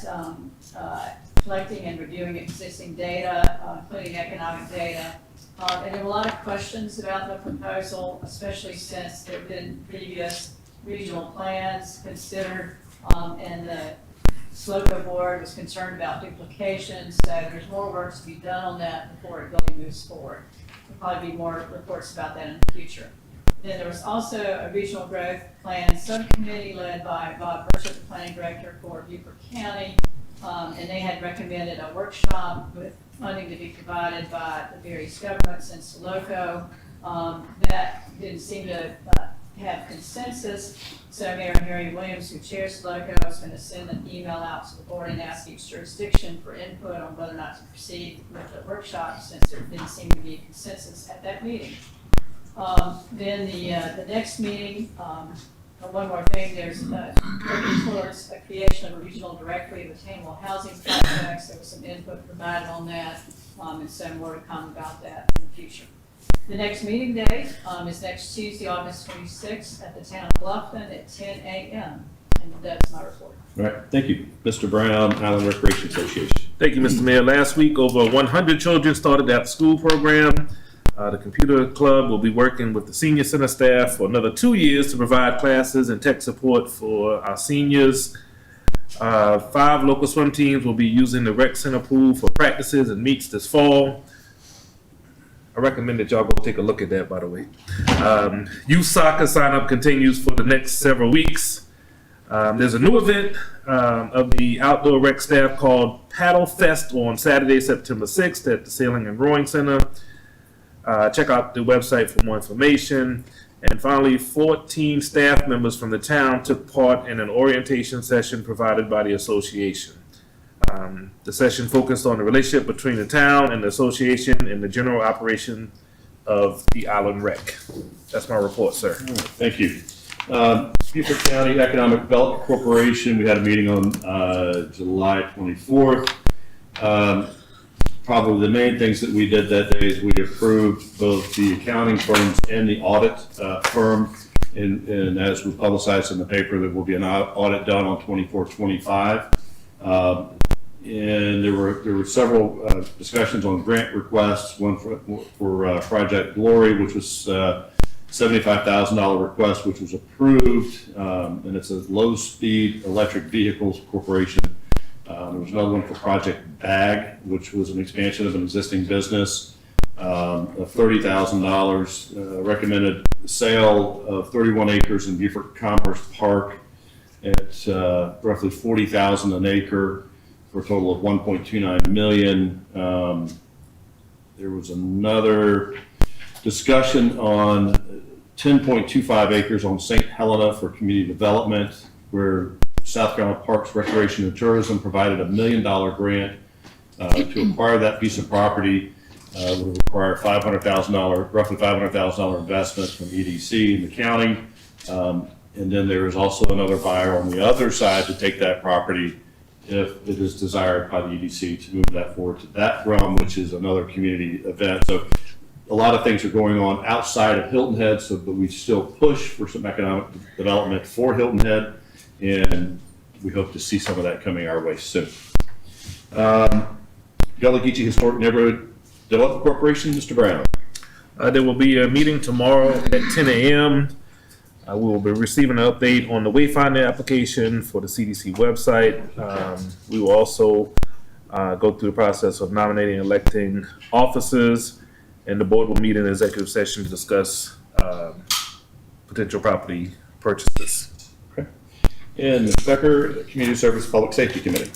collecting and reviewing existing data, including economic data. And there were a lot of questions about the proposal, especially since there have been previous regional plans considered, and the SLOCO board was concerned about duplication, so there's more work to be done on that before it really moves forward. There'll probably be more reports about that in the future. Then there was also a regional growth plan subcommittee led by Bob Burchett, the planning director for Beaufort County, and they had recommended a workshop with funding to be provided by the various governments and SLOCO. That didn't seem to have consensus, so Mayor Harry Williams, who chairs SLOCO, is going to send an email out to the board and ask each jurisdiction for input on whether or not to proceed with the workshop, since there didn't seem to be consensus at that meeting. Then the next meeting, one more thing, there's working towards a creation of a regional directory of attainable housing projects. There was some input provided on that, and some more to come about that in the future. The next meeting date is next Tuesday, August 26th, at the town of Bluffton at 10 a.m. And that's my report. All right, thank you. Mr. Brown, Island Recreation Association. Thank you, Mr. Mayor. Last week, over 100 children started the after-school program. The computer club will be working with the senior center staff for another 2 years to provide classes and tech support for our seniors. 5 local swim teams will be using the rec center pool for practices and meets this fall. I recommend that y'all go take a look at that, by the way. Youth soccer sign-up continues for the next several weeks. There's a new event of the outdoor rec staff called Paddle Fest on Saturday, September 6th at the Sailing and Rowing Center. Check out the website for more information. And finally, 14 staff members from the town took part in an orientation session provided by the association. The session focused on the relationship between the town and the association and the general operation of the Island Rec. That's my report, sir. Thank you. Beaufort County Economic Development Corporation, we had a meeting on July 24th. Probably the main things that we did that day is we approved both the accounting firms and the audit firm. And as we publicized in the paper, there will be an audit done on 24-25. And there were several discussions on grant requests, one for Project Glory, which was $75,000 request, which was approved, and it's a low-speed electric vehicles corporation. There was another one for Project BAG, which was an expansion of an existing business, of $30,000. Recommended sale of 31 acres in Beaufort Commerce Park at roughly $40,000 an acre for a total of $1.29 million. There was another discussion on 10.25 acres on St. Helena for community development, where South Carolina Parks, Recreation, and Tourism provided $1 million grant to acquire that piece of property. Would require $500,000, roughly $500,000 investment from EDC and the county. And then there is also another buyer on the other side to take that property if it is desired by the EDC to move that forward to that realm, which is another community event. So a lot of things are going on outside of Hilton Head, but we still push for some economic development for Hilton Head, and we hope to see some of that coming our way soon. Gullah Geechee Historic Neighborhood Development Corporation, Mr. Brown. There will be a meeting tomorrow at 10 a.m. We will be receiving an update on the wayfinding application for the CDC website. We will also go through the process of nominating and electing officers, and the board will meet in executive session to discuss potential property purchases. Okay. And Ms. Becker, Community Service Public Safety Committee.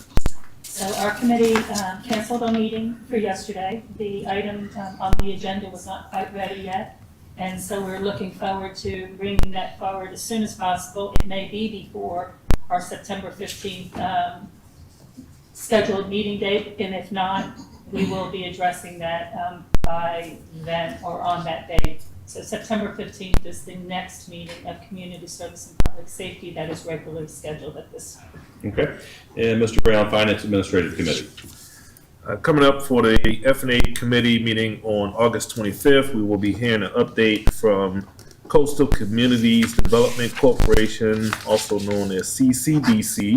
So our committee canceled a meeting for yesterday. The item on the agenda was not quite ready yet. And so we're looking forward to bringing that forward as soon as possible. It may be before our September 15th scheduled meeting date. And if not, we will be addressing that by then or on that day. So September 15th is the next meeting of Community Service and Public Safety that is regularly scheduled at this time. Okay. And Mr. Brown, Finance Administrative Committee. Coming up for the F&A committee meeting on August 25th, we will be hearing an update from Coastal Communities Development Corporation, also known as CCDC.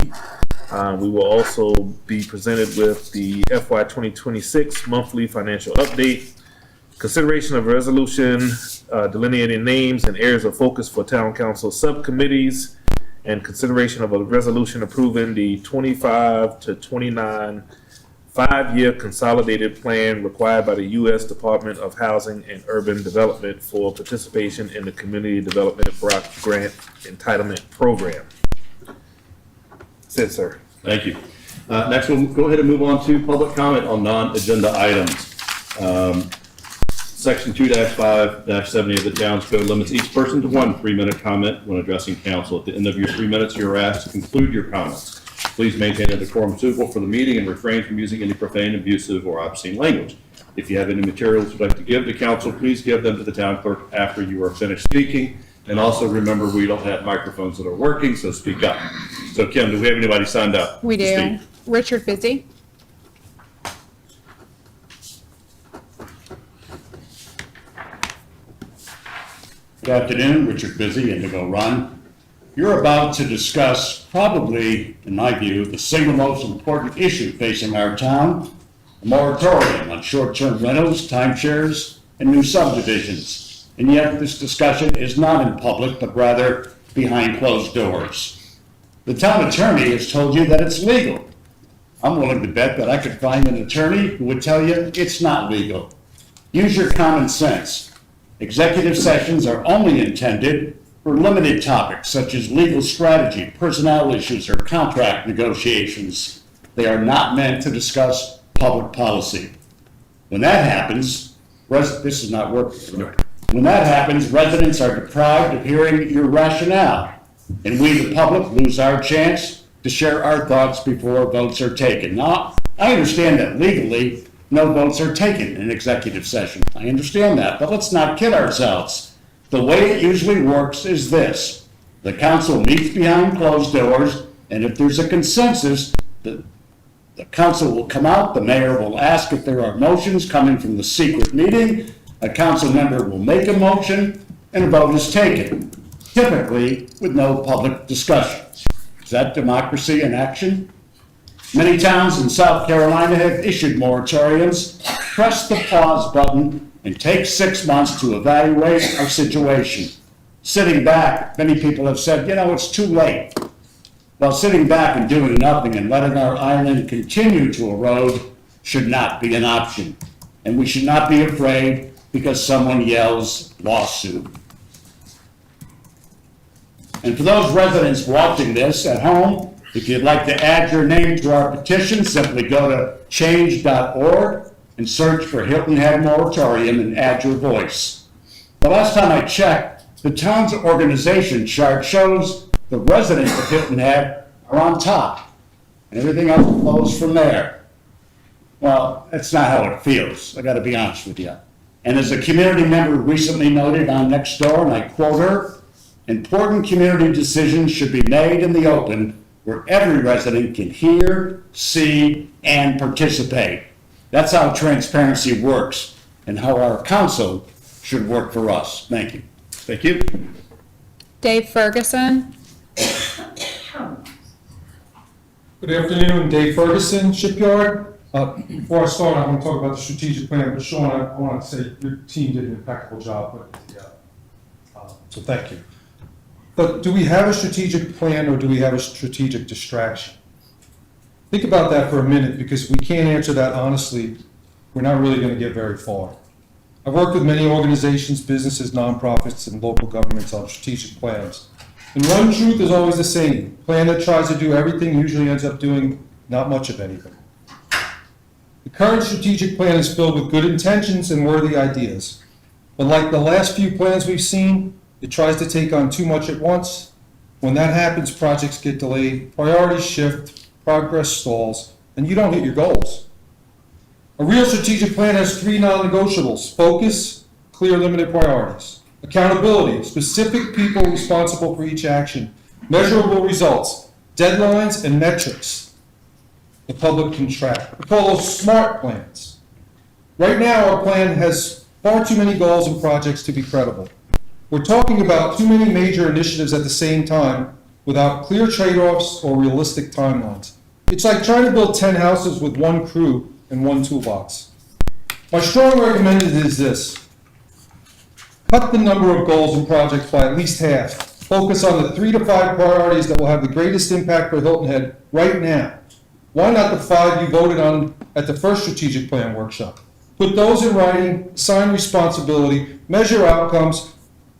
We will also be presented with the FY 2026 monthly financial update, consideration of a resolution delineating names and areas of focus for town council subcommittees, and consideration of a resolution approving the 25 to 29 5-year consolidated plan required by the U.S. Department of Housing and Urban Development for participation in the Community Development Block Grant Entitlement Program. That's it, sir. Thank you. Next, we'll go ahead and move on to public comment on non-agenda items. Section 2-5-70 of the Town's Code limits each person to 1 3-minute comment when addressing council. At the end of your 3 minutes, you're asked to conclude your comments. Please maintain a decorum suitable for the meeting and refrain from using any profane, abusive, or obscene language. If you have any materials you'd like to give to council, please give them to the town clerk after you are finished speaking. And also remember, we don't have microphones that are working, so speak up. So Kim, do we have anybody signed up? We to do. speak? Richard Busy. Good afternoon, Richard Busy, Indigo Run. You're about to discuss probably, in my view, the single most important issue facing our town, a moratorium on short-term rentals, timeshares, and new subdivisions. And yet this discussion is not in public, but rather behind closed doors. The town attorney has told you that it's legal. I'm willing to bet that I could find an attorney who would tell you it's not legal. Use your common sense. Executive sessions are only intended for limited topics such as legal strategy, personnel issues, or contract negotiations. They are not meant to discuss public policy. When that happens, this is not working. When that happens, residents are deprived of hearing your rationale, and we, the public, lose our chance to share our thoughts before votes are taken. Now, I understand that legally, no votes are taken in executive session. I understand that, but let's not kid ourselves. The way it usually works is this. The council meets behind closed doors, and if there's a consensus, the council will come out, the mayor will ask if there are motions coming from the secret meeting, a council member will make a motion, and a vote is taken, typically with no public discussion. Is that democracy in action? Many towns in South Carolina have issued moratoriums. Press the pause button and take 6 months to evaluate our situation. Sitting back, many people have said, it's too late. Well, sitting back and doing nothing and letting our island continue to erode should not be an option. And we should not be afraid because someone yells lawsuit. And for those residents watching this at home, if you'd like to add your name to our petition, simply go to change.org and search for Hilton Head Moratorium and add your voice. The last time I checked, the town's organization chart shows the residents of Hilton Head are on top, and everything else flows from there. Well, that's not how it feels, I gotta be honest with you. And as a community member recently noted on Nextdoor, and I quote her, important community decisions should be made in the open where every resident can hear, see, and participate. That's how transparency works and how our council should work for us. Thank you. Thank you. Dave Ferguson. Good afternoon, Dave Ferguson, Shipyard. Before I start, I'm going to talk about the strategic plan, but Sean, I want to say your team did an impeccable job. So thank you. But do we have a strategic plan or do we have a strategic distraction? Think about that for a minute, because we can't answer that honestly. We're not really going to get very far. I've worked with many organizations, businesses, nonprofits, and local governments on strategic plans. And one truth is always the same. A plan that tries to do everything usually ends up doing not much of anything. The current strategic plan is filled with good intentions and worthy ideas. But like the last few plans we've seen, it tries to take on too much at once. When that happens, projects get delayed, priorities shift, progress stalls, and you don't hit your goals. A real strategic plan has 3 non-negotiables: focus, clear limited priorities; accountability, specific people responsible for each action; measurable results, deadlines and metrics the public can track. We call those SMART plans. Right now, our plan has far too many goals and projects to be credible. We're talking about too many major initiatives at the same time without clear trade-offs or realistic timelines. It's like trying to build 10 houses with 1 crew and 1 toolbox. My strong recommendation is this: cut the number of goals and projects by at least half. Focus on the 3 to 5 priorities that will have the greatest impact for Hilton Head right now. Why not the 5 you voted on at the first strategic plan workshop? Put those in writing, assign responsibility, measure outcomes,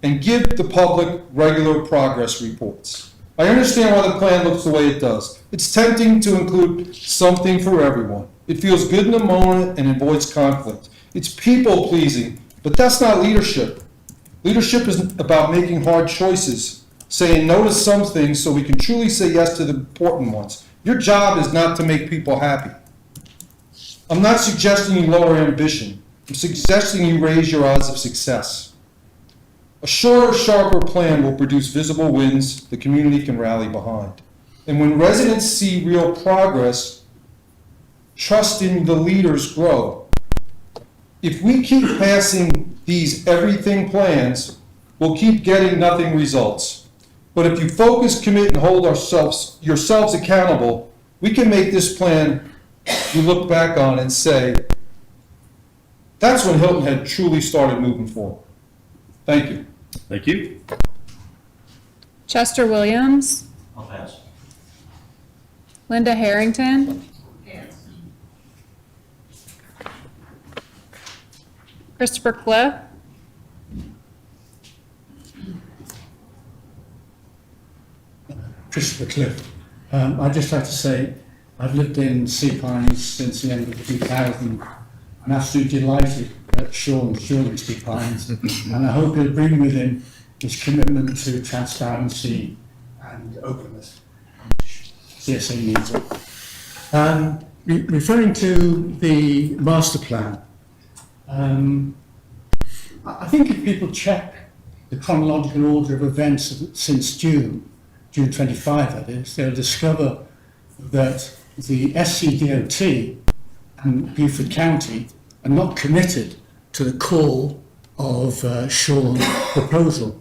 and give the public regular progress reports. I understand why the plan looks the way it does. It's tempting to include something for everyone. It feels good in the moment and avoids conflict. It's people pleasing, but that's not leadership. Leadership is about making hard choices, saying no to some things so we can truly say yes to the important ones. Your job is not to make people happy. I'm not suggesting you lower ambition. I'm suggesting you raise your odds of success. A shorter, sharper plan will produce visible wins the community can rally behind. And when residents see real progress, trust in the leaders grow. If we keep passing these everything plans, we'll keep getting nothing results. But if you focus, commit, and hold yourselves accountable, we can make this plan you look back on and say, that's when Hilton Head truly started moving forward. Thank you. Thank you. Chester Williams. I'll pass. Linda Harrington. Christopher Cliff. to the cliff. I'd just like to say, I've lived in Sea Pines since the end of 2000. I'm absolutely delighted that Sean's joined Sea Pines, and I hope he'll bring with him his commitment to transparency and openness. CSA needs it. Referring to the master plan, I think if people check the chronological order of events since June 25 that is, they'll discover that the SCDOT and Beaufort County are not committed to the call of Sean's proposal.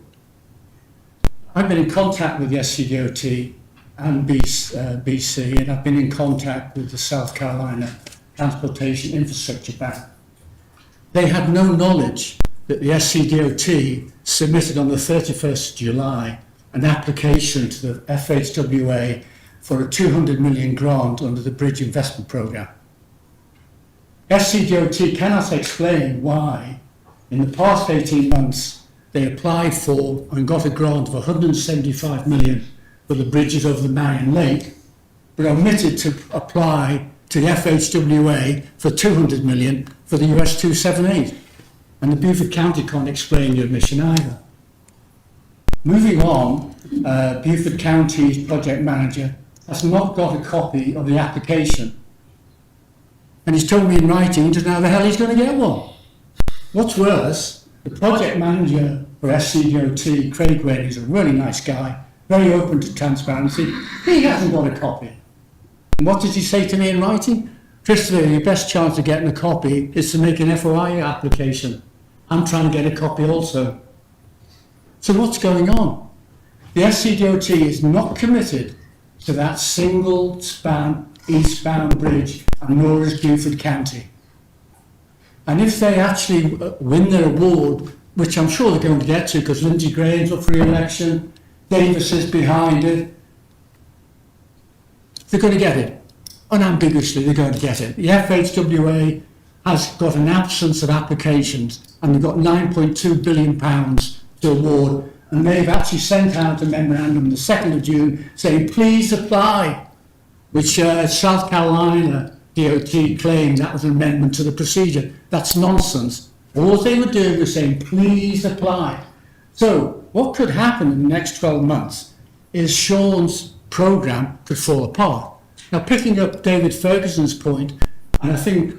I've been in contact with the SCDOT and BC, and I've been in contact with the South Carolina Transportation Infrastructure Bank. They had no knowledge that the SCDOT submitted on the 31st of July an application to the FHWA for a 200 million grant under the Bridge Investment Programme. SCDOT cannot explain why, in the past 18 months, they applied for and got a grant of 175 million for the bridges over the Marion Lake, but omitted to apply to the FHWA for 200 million for the US 278. And the Beaufort County can't explain the omission either. Moving on, Beaufort County's project manager has not got a copy of the application. And he's told me in writing just how the hell he's going to get one. What's worse, the project manager for SCDOT, Craig Wade, is a really nice guy, very open to transparency. He hasn't got a copy. And what did he say to me in writing? Christopher, your best chance of getting a copy is to make an FOI application. I'm trying to get a copy also. So what's going on? The SCDOT is not committed to that single span eastbound bridge, and nor is Beaufort County. And if they actually win their award, which I'm sure they're going to get to because Lindsey Graham's up for re-election, Davis is behind it, they're going to get it. Unambiguously, they're going to get it. The FHWA has got an absence of applications, and they've got £9.2 billion to award, and they've actually sent out a memorandum the 2nd of June saying, please apply, which South Carolina DOT claimed that was an amendment to the procedure. That's nonsense. All they were doing was saying, please apply. So what could happen in the next 12 months is Sean's programme could fall apart. Now, picking up David Ferguson's point, and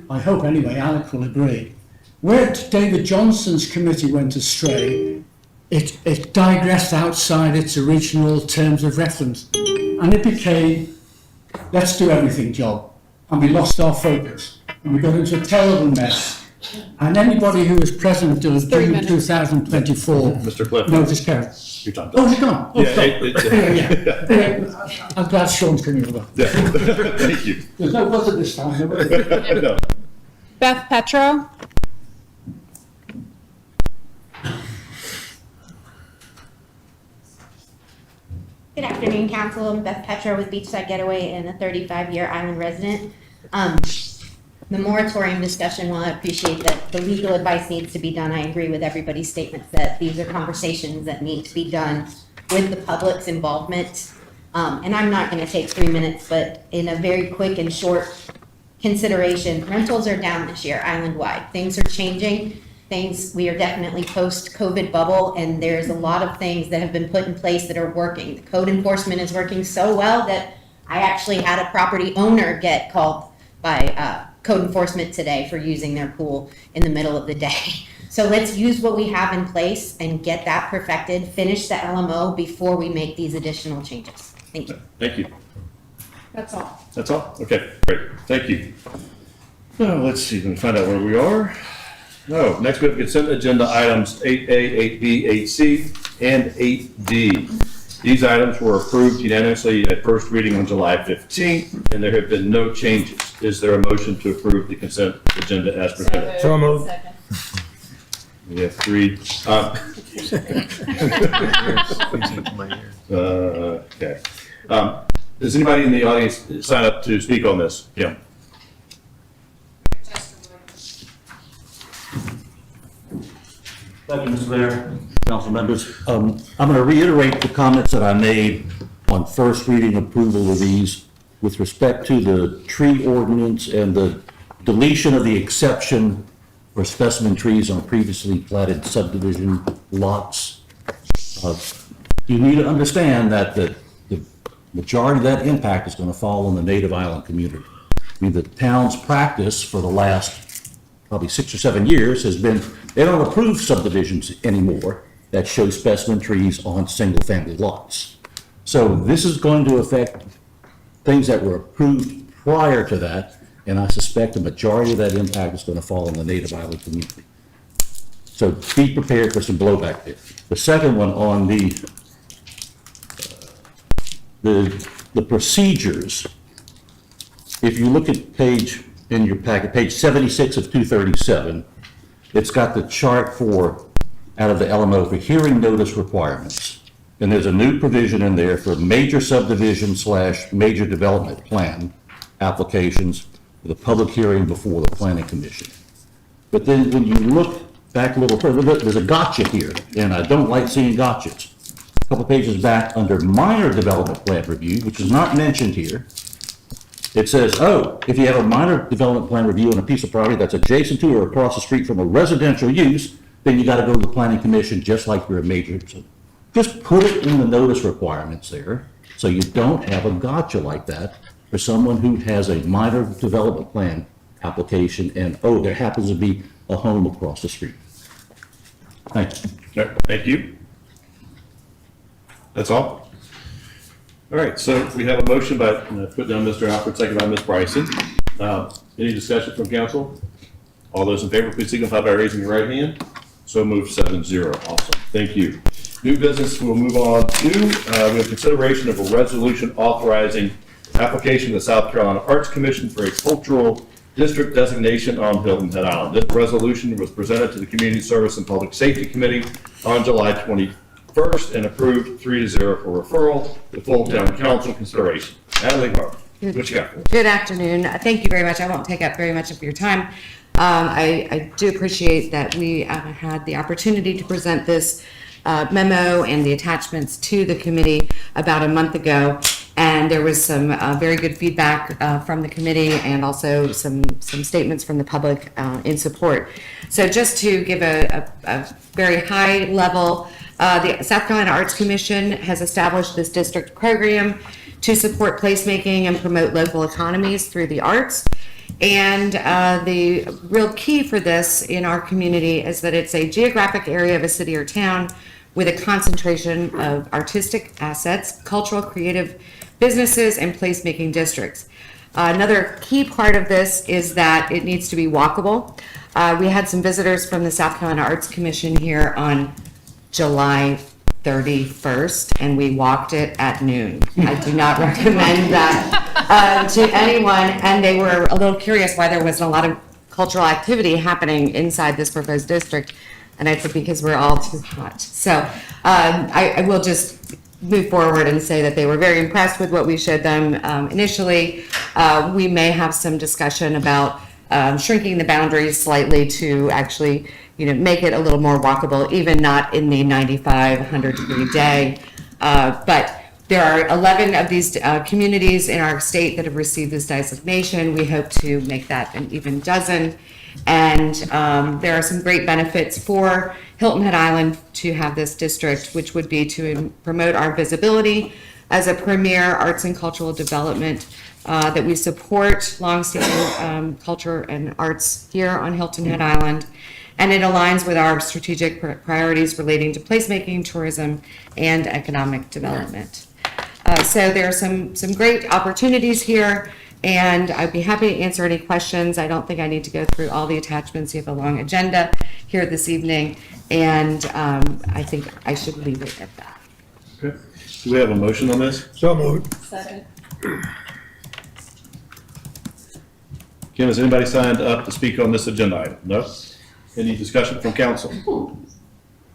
I hope anyway, Alec will agree, where David Johnson's committee went astray, it digressed outside its original terms of reference. And it became, let's do everything job. And we lost our focus. And we got into a terrible mess. And anybody who was present during June 2024, Mr. Cliff. No, just carry. Your time. Oh, he's gone. Oh, Yeah, yeah. I'm glad Sean's coming over. Yeah. Thank you. There's no buzzer this time. No. Beth Petro. Good afternoon, Council. I'm Beth Petro with Beachside Getaway and a 35-year island resident. The moratorium discussion, while I appreciate that the legal advice needs to be done, I agree with everybody's statements that these are conversations that need to be done with the public's involvement. And I'm not going to take 3 minutes, but in a very quick and short consideration, rentals are down this year island-wide. Things are changing. We are definitely post-COVID bubble, and there's a lot of things that have been put in place that are working. The code enforcement is working so well that I actually had a property owner get called by code enforcement today for using their pool in the middle of the day. So let's use what we have in place and get that perfected, finish the LMO before we make these additional changes. Thank you. Thank you. That's all. That's all? Okay, great. Thank you. Now, let's see, let me find out where we are. No, next we have consent agenda items 8A, 8B, 8C, and 8D. These items were approved unanimously at first reading on July 15th, and there have been no changes. Is there a motion to approve the consent agenda as presented? So moved. Second. We have three. Okay. Does anybody in the audience sign up to speak on this? Yeah. Thank you, Mr. Mayor, council members. I'm going to reiterate the comments that I made on on first reading approval of these with respect to the tree ordinance and the deletion of the exception for specimen trees on previously platted subdivision lots. You need to understand that the majority of that impact is going to fall on the native island community. I mean, the town's practice for the last probably 6 or 7 years has been, they don't approve subdivisions anymore that show specimen trees on single-family lots. So this is going to affect things that were approved prior to that, and I suspect the majority of that impact is going to fall on the native island community. So be prepared for some blowback there. The second one on the procedures, if you look at page, in your packet, page 76 of 237, it's got the chart for, out of the LMO, for hearing notice requirements. And there's a new provision in there for major subdivision / major development plan applications with a public hearing before the planning commission. But then when you look back a little further, there's a gotcha here, and I don't like seeing gotchas. A couple pages back under minor development plan review, which is not mentioned here, it says, oh, if you have a minor development plan review on a piece of property that's adjacent to or across the street from a residential use, then you got to go to the planning commission just like you're a major. So just put it in the notice requirements there so you don't have a gotcha like that for someone who has a minor development plan application and, oh, there happens to be a home across the street. Thank you. Thank you. That's all? All right, so we have a motion by, put down Mr. Alford, second by Ms. Bryson. Any discussion from council? All those in favor, please signify by raising your right hand. So moved 7-0. Awesome. Thank you. New business, we'll move on to, we have consideration of a resolution authorizing application to the South Carolina Arts Commission for a cultural district designation on Hilton Head Island. This resolution was presented to the Community Service and Public Safety Committee on July 21st and approved 3-0 for referral to full town council consideration. Natalie Harper, what you got? Good afternoon. Thank you very much. I won't take up very much of your time. I do appreciate that we had the opportunity to present this memo and the attachments to the committee about a month ago. And there was some very good feedback from the committee and also some statements from the public in support. So just to give a very high level, the South Carolina Arts Commission has established this district program to support placemaking and promote local economies through the arts. And the real key for this in our community is that it's a geographic area of a city or town with a concentration of artistic assets, cultural, creative businesses, and placemaking districts. Another key part of this is that it needs to be walkable. We had some visitors from the South Carolina Arts Commission here on July 31st, and we walked it at noon. I do not recommend that to anyone, and they were a little curious why there wasn't a lot of cultural activity happening inside this proposed district, and I said because we're all too hot. So I will just move forward and say that they were very impressed with what we showed them initially. We may have some discussion about shrinking the boundaries slightly to actually make it a little more walkable, even not in the 95, 100-degree day. But there are 11 of these communities in our state that have received this designation. We hope to make that an even dozen. And there are some great benefits for Hilton Head Island to have this district, which would be to promote our visibility as a premier arts and cultural development, that we support longstanding culture and arts here on Hilton Head Island. And it aligns with our strategic priorities relating to placemaking, tourism, and economic development. So there are some great opportunities here, and I'd be happy to answer any questions. I don't think I need to go through all the attachments. You have a long agenda here this evening, and I think I should leave it at that. Okay. Do we have a motion on this? So moved. Second. Kim, has anybody signed up to speak on this agenda item? No? Any discussion from council?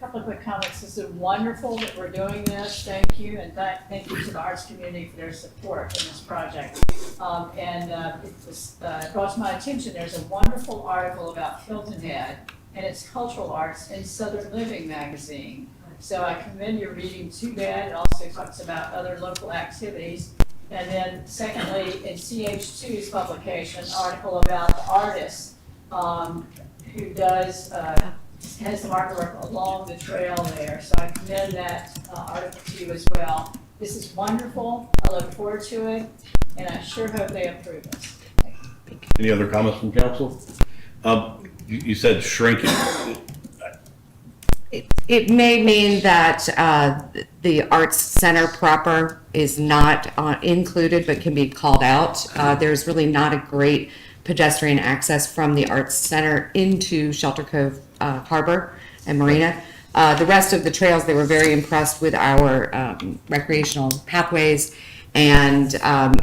Couple of quick comments. This is wonderful that we're doing this. Thank you, and thank you to the arts community for their support in this project. It was brought to my attention, there's a wonderful article about Hilton Head and its cultural arts in Southern Living magazine. So I commend your reading to that. It also talks about other local activities. And then secondly, in CH2's publication, an article about the artist who does, has the marker work along the trail there. So I commend that article to you as well. This is wonderful. I look forward to it, and I sure hope they approve this. Any other comments from council? You said shrinking. It may mean that the Arts Center proper is not included, but can be called out. There's really not a great pedestrian access from the Arts Center into Shelter Cove Harbor and Marina. The rest of the trails, they were very impressed with our recreational pathways. And,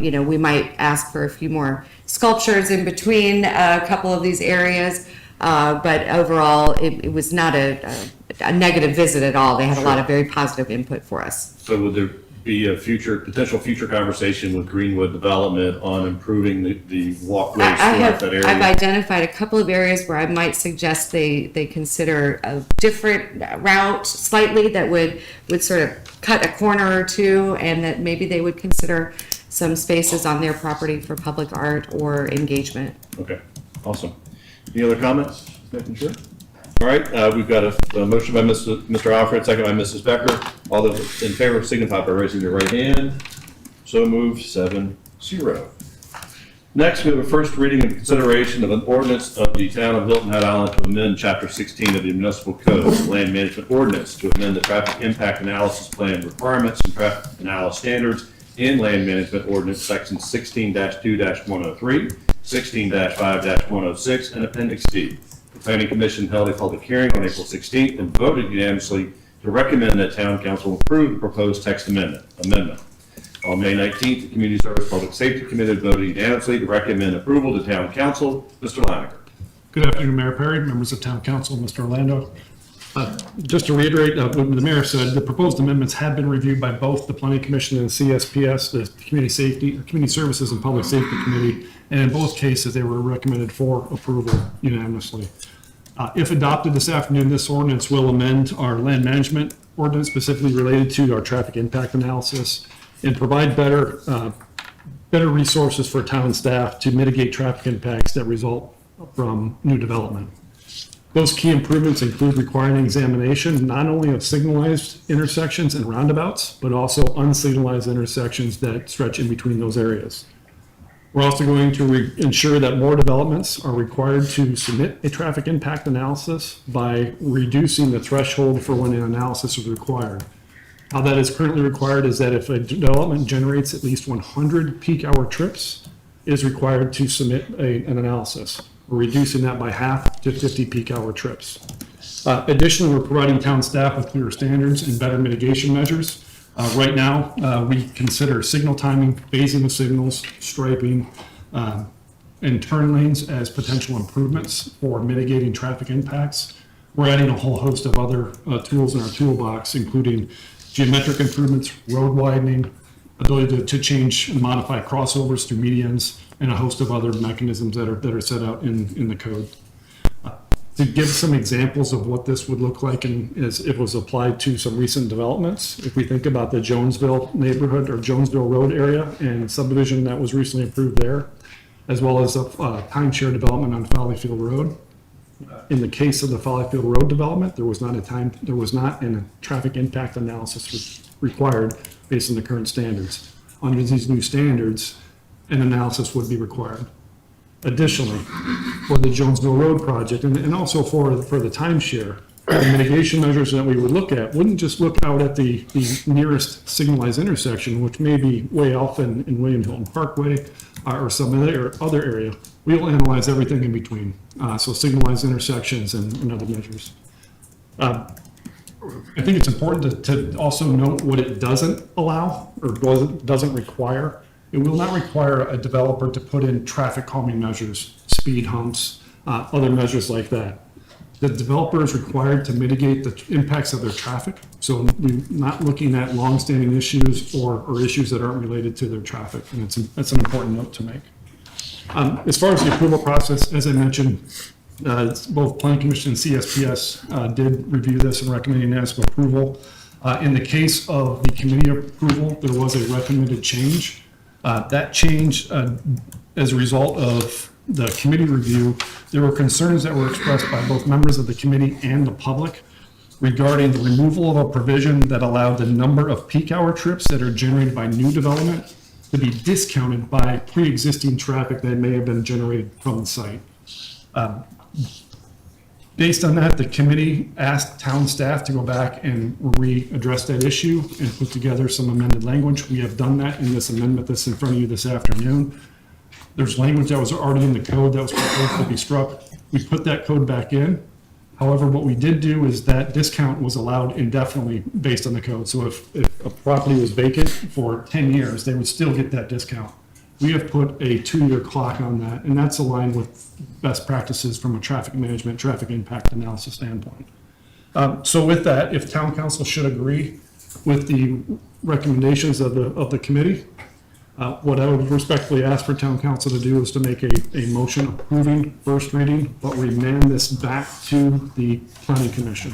we might ask for a few more sculptures in between a couple of these areas. But overall, it was not a negative visit at all. They had a lot of very positive input for us. So would there be a potential future conversation with Greenwood Development on improving the walkways throughout that area? I've identified a couple of areas where I might suggest they consider a different route slightly that would sort of cut a corner or two, and that maybe they would consider some spaces on their property for public art or engagement. Okay, awesome. Any other comments? Making sure. All right, we've got a motion by Mr. Alfred, second by Mrs. Becker. All those in favor signify by raising your right hand. So moved, 7-0. Next, we have a first reading and consideration of an ordinance of the town of Hilton Head Island to amend Chapter 16 of the Municipal Code, Land Management Ordinance, to amend the traffic impact analysis plan requirements and traffic analysis standards in Land Management Ordinance Section 16-2-103, 16-5-106, and Appendix D. The Planning Commission held a public hearing on April 16th and voted unanimously to recommend that Town Council approve the proposed text amendment. On May 19th, the Community Service Public Safety Committee voted unanimously to recommend approval to Town Council. Mr. Laniger. Good afternoon, Mayor Perry, members of Town Council, Mr. Orlando. Just to reiterate what the mayor said, the proposed amendments have been reviewed by both the Planning Commission and CSPS, the Community Services and Public Safety Committee, and in both cases, they were recommended for approval unanimously. If adopted this afternoon, this ordinance will amend our land management ordinance specifically related to our traffic impact analysis and provide better resources for town staff to mitigate traffic impacts that result from new development. Those key improvements include requiring examination not only of signalized intersections and roundabouts, but also unsignalized intersections that stretch in between those areas. We're also going to ensure that more developments are required to submit a traffic impact analysis by reducing the threshold for when an analysis is required. How that is currently required is that if a development generates at least 100 peak hour trips, it is required to submit an analysis. We're reducing that by half to 50 peak hour trips. Additionally, we're providing town staff with clearer standards and better mitigation measures. Right now, we consider signal timing, phasing of signals, striping, and turn lanes as potential improvements for mitigating traffic impacts. We're adding a whole host of other tools in our toolbox, including geometric improvements, road widening, ability to change and modify crossovers through medians, and a host of other mechanisms that are set out in the code. To give some examples of what this would look like as it was applied to some recent developments, if we think about the Jonesville neighborhood or Jonesville Road area and subdivision that was recently approved there, as well as a timeshare development on Follyfield Road. In the case of the Follyfield Road development, there was not a traffic impact analysis required based on the current standards. Under these new standards, an analysis would be required. Additionally, for the Jonesville Road project and also for the timeshare, the mitigation measures that we would look at wouldn't just look out at the nearest signalized intersection, which may be way off in William Hilton Parkway or some other area. We'll analyze everything in between, so signalized intersections and other measures. I think it's important to also note what it doesn't allow or doesn't require. It will not require a developer to put in traffic calming measures, speed humps, other measures like that. The developer is required to mitigate the impacts of their traffic. So we're not looking at longstanding issues or issues that aren't related to their traffic. And that's an important note to make. As far as the approval process, as I mentioned, Both Planning Commission and CSPS did review this and recommend unanimous approval. In the case of the committee approval, there was a recommended change. That change, as a result of the committee review, there were concerns that were expressed by both members of the committee and the public regarding the removal of a provision that allowed the number of peak hour trips that are generated by new development to be discounted by pre-existing traffic that may have been generated from the site. Based on that, the committee asked town staff to go back and readdress that issue and put together some amended language. We have done that in this amendment that's in front of you this afternoon. There's language that was already in the code that was proposed to be struck. We put that code back in. However, what we did do is that discount was allowed indefinitely based on the code. So if a property was vacant for 10 years, they would still get that discount. We have put a 2-year clock on that, and that's aligned with best practices from a traffic management, traffic impact analysis standpoint. So with that, if town council should agree with the recommendations of the committee, what I would respectfully ask for town council to do is to make a motion approving first reading, but remand this back to the planning commission.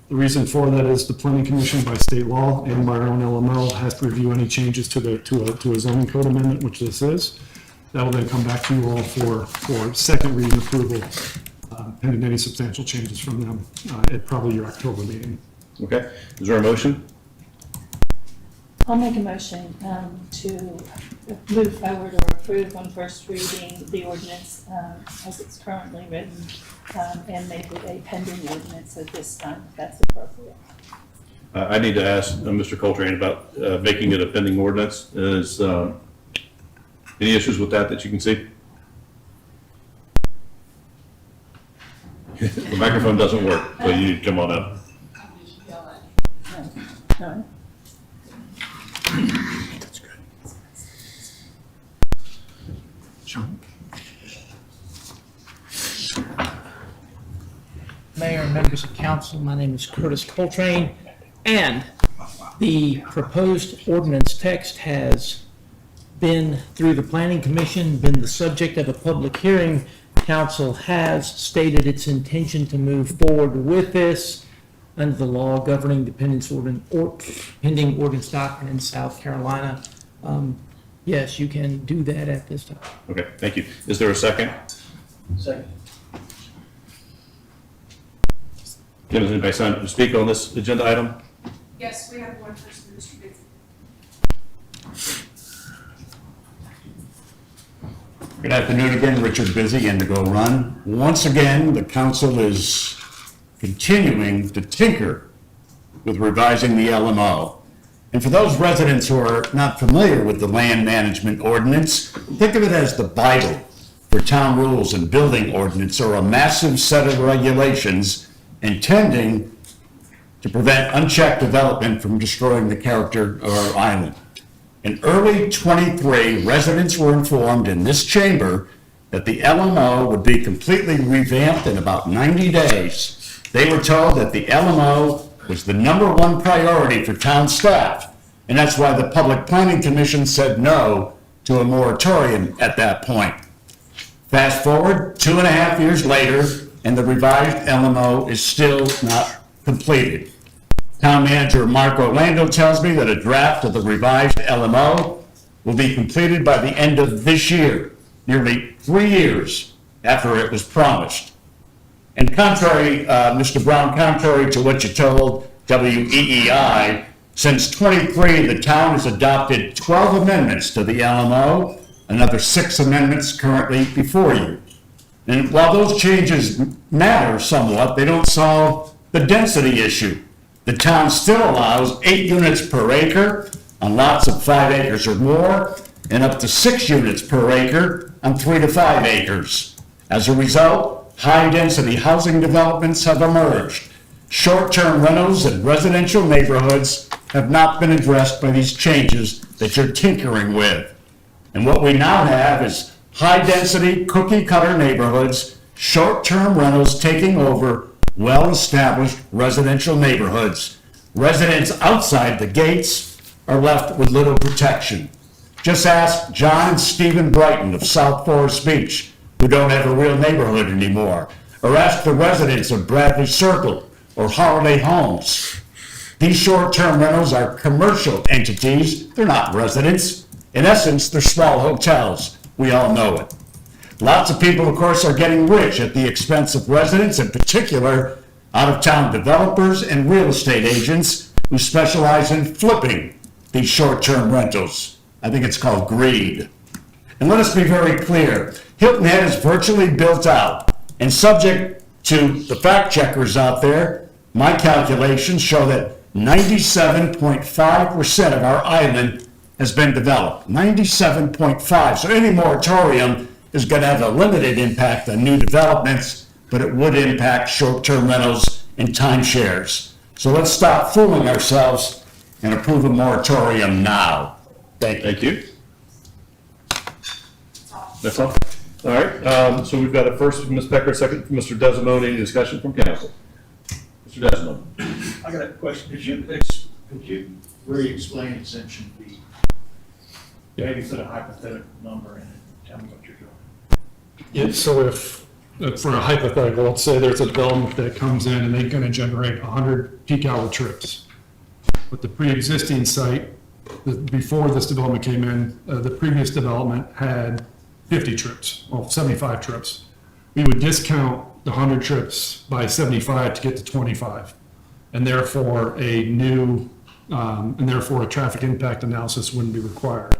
The reason for that is the planning commission by state law and by our own LMO has to review any changes to a zoning code amendment, which this is. That will then come back to you all for second reading approval, pending any substantial changes from them at probably your October meeting. Okay, is there a motion? I'll make a motion to move forward or approve on first reading the ordinance as it's currently written and make it a pending ordinance at this time, if that's appropriate. I need to ask Mr. Coltrane about making it a pending ordinance. Is any issues with that you can see? The microphone doesn't work, so you need to come on up. No. That's good. Sean? Mayor and members of council, my name is Curtis Coltrane, and the proposed ordinance text has been through the planning commission, been the subject of a public hearing. Council has stated its intention to move forward with this under the law governing pending ordinance doctrine in South Carolina. Yes, you can do that at this time. Okay, thank you. Is there a second? Second. Kim, is anybody signed up to speak on this agenda item? Yes, we have one person, Mr. Bixby. Good afternoon again, Richard Busy, Indigo Run. Once again, the council is continuing to tinker with revising the LMO. And for those residents who are not familiar with the land management ordinance, think of it as the Bible for town rules and building ordinance, or a massive set of regulations intending to prevent unchecked development from destroying the character of our island. In early '23, residents were informed in this chamber that the LMO would be completely revamped in about 90 days. They were told that the LMO was the #1 priority for town staff, and that's why the Public Planning Commission said no to a moratorium at that point. Fast forward 2.5 years later, and the revised LMO is still not completed. Town Manager Mark Orlando tells me that a draft of the revised LMO will be completed by the end of this year, nearly 3 years after it was promised. And contrary, Mr. Brown, contrary to what you told WEEI, since '23, the town has adopted 12 amendments to the LMO, another 6 amendments currently before you. And while those changes matter somewhat, they don't solve the density issue. The town still allows 8 units per acre on lots of 5 acres or more, and up to 6 units per acre on 3 to 5 acres. As a result, high-density housing developments have emerged. Short-term rentals in residential neighborhoods have not been addressed by these changes that you're tinkering with. And what we now have is high-density, cookie-cutter neighborhoods, short-term rentals taking over well-established residential neighborhoods. Residents outside the gates are left with little protection. Just ask John and Stephen Brighton of South Forest Beach, who don't have a real neighborhood anymore. Or ask the residents of Bradley Circle or Holiday Homes. These short-term rentals are commercial entities. They're not residents. In essence, they're small hotels. We all know it. Lots of people, of course, are getting rich at the expense of residents, in particular, out-of-town developers and real estate agents who specialize in flipping these short-term rentals. I think it's called greed. And let us be very clear, Hilton Head is virtually built out, and subject to the fact checkers out there, my calculations show that 97.5% of our island has been developed. 97.5. So any moratorium is going to have a limited impact on new developments, but it would impact short-term rentals and timeshares. So let's stop fooling ourselves and approve a moratorium now. Thank you. Thank you. That's all? All right, so we've got a first from Ms. Becker, second from Mr. Desimone. Any discussion from council? Mr. Desimone. I got a question. Could you re-explain exemption B? Maybe put a hypothetical number in it. Tell me what you're doing. Yeah, so if, for a hypothetical, let's say there's a development that comes in and they're gonna generate 100 peak hour trips. But the pre-existing site, before this development came in, the previous development had 50 trips, well, 75 trips. We would discount the 100 trips by 75 to get to 25. And therefore a traffic impact analysis wouldn't be required.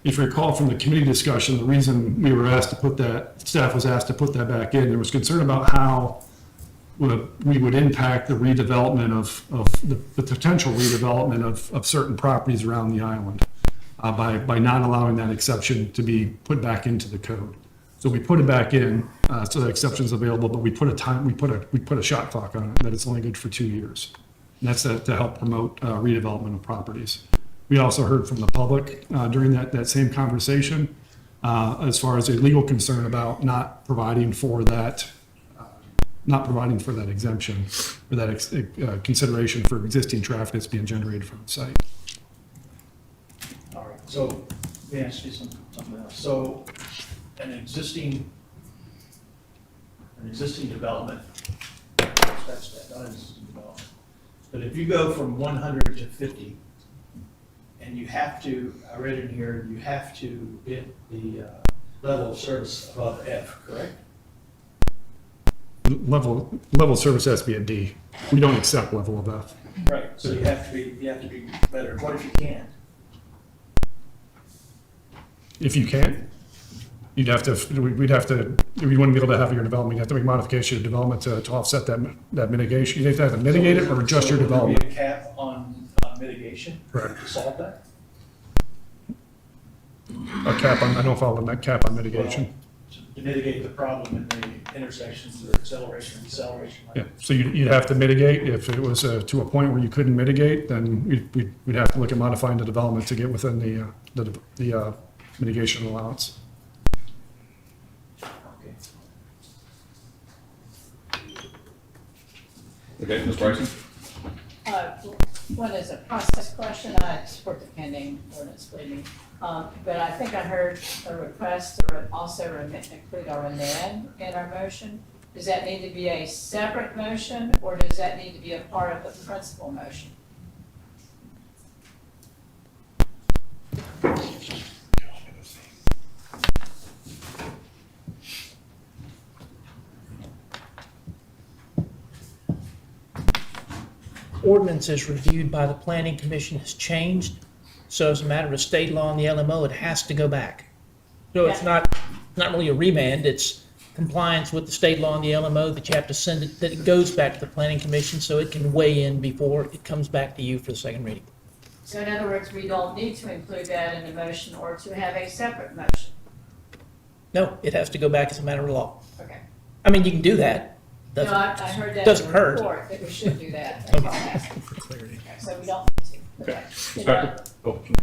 If you recall from the committee discussion, the reason we were asked to put that, staff was asked to put that back in, there was concern about how we would impact the redevelopment of the potential redevelopment of certain properties around the island by not allowing that exception to be put back into the code. So we put it back in, so that exception is available, but we put a shot clock on it, that it's only good for 2 years. And that's to help promote redevelopment of properties. We also heard from the public during that same conversation as far as a legal concern about not providing for that exemption or that consideration for existing traffic that's being generated from the site. All right, so let me ask you something else. So an existing development, that's that, not an existing development. But if you go from 100 to 50, and you have to, I read in here, you have to hit the level of service above F, correct? Level of service has to be a D. We don't accept level of F. Right, so you have to be better. What if you can't? If you can't, we'd wouldn't be able to have your development, you have to make modification of development to offset that mitigation. You have to mitigate it or adjust your development. Would there be a cap on mitigation to solve that? A cap on, I don't follow that cap on mitigation. Well, to mitigate the problem in the intersections or acceleration and deceleration. Yeah, so you'd have to mitigate. If it was to a point where you couldn't mitigate, then we'd have to look at modifying the development to get within the mitigation allowance. Okay, Ms. Bryson? One is a process question. I support the pending ordinance, believe me. But I think I heard a request to also include our amend in our motion. Does that need to be a separate motion, or does that need to be a part of the principal motion? Ordinance is reviewed by the planning commission has changed. So as a matter of state law and the LMO, it has to go back. So it's not really a remand, it's compliance with the state law and the LMO that you have to send it, that it goes back to the planning commission so it can weigh in before it comes back to you for the second reading. So in other words, we don't need to include that in the motion or to have a separate motion. No, it has to go back as a matter of law. Okay. I mean, you can do that. No, I heard that doesn't in the hurt. report, that we should do that. Okay. For clarity. Okay, so we don't need to. Okay.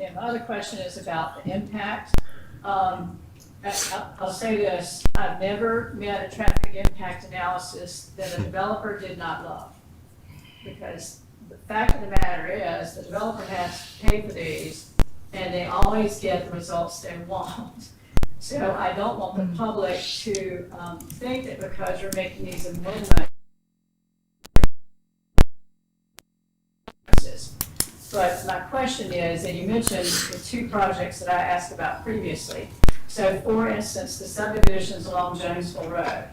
And my other question is about the impact. I'll say this, I've never met a traffic impact analysis that a developer did not love. Because the fact of the matter is, the developer has to pay for these, and they always get the results they want. So I don't want the public to think that because you're making these amendments. But my question is, and you mentioned the two projects that I asked about previously. So for instance, the subdivisions along Jonesville Road,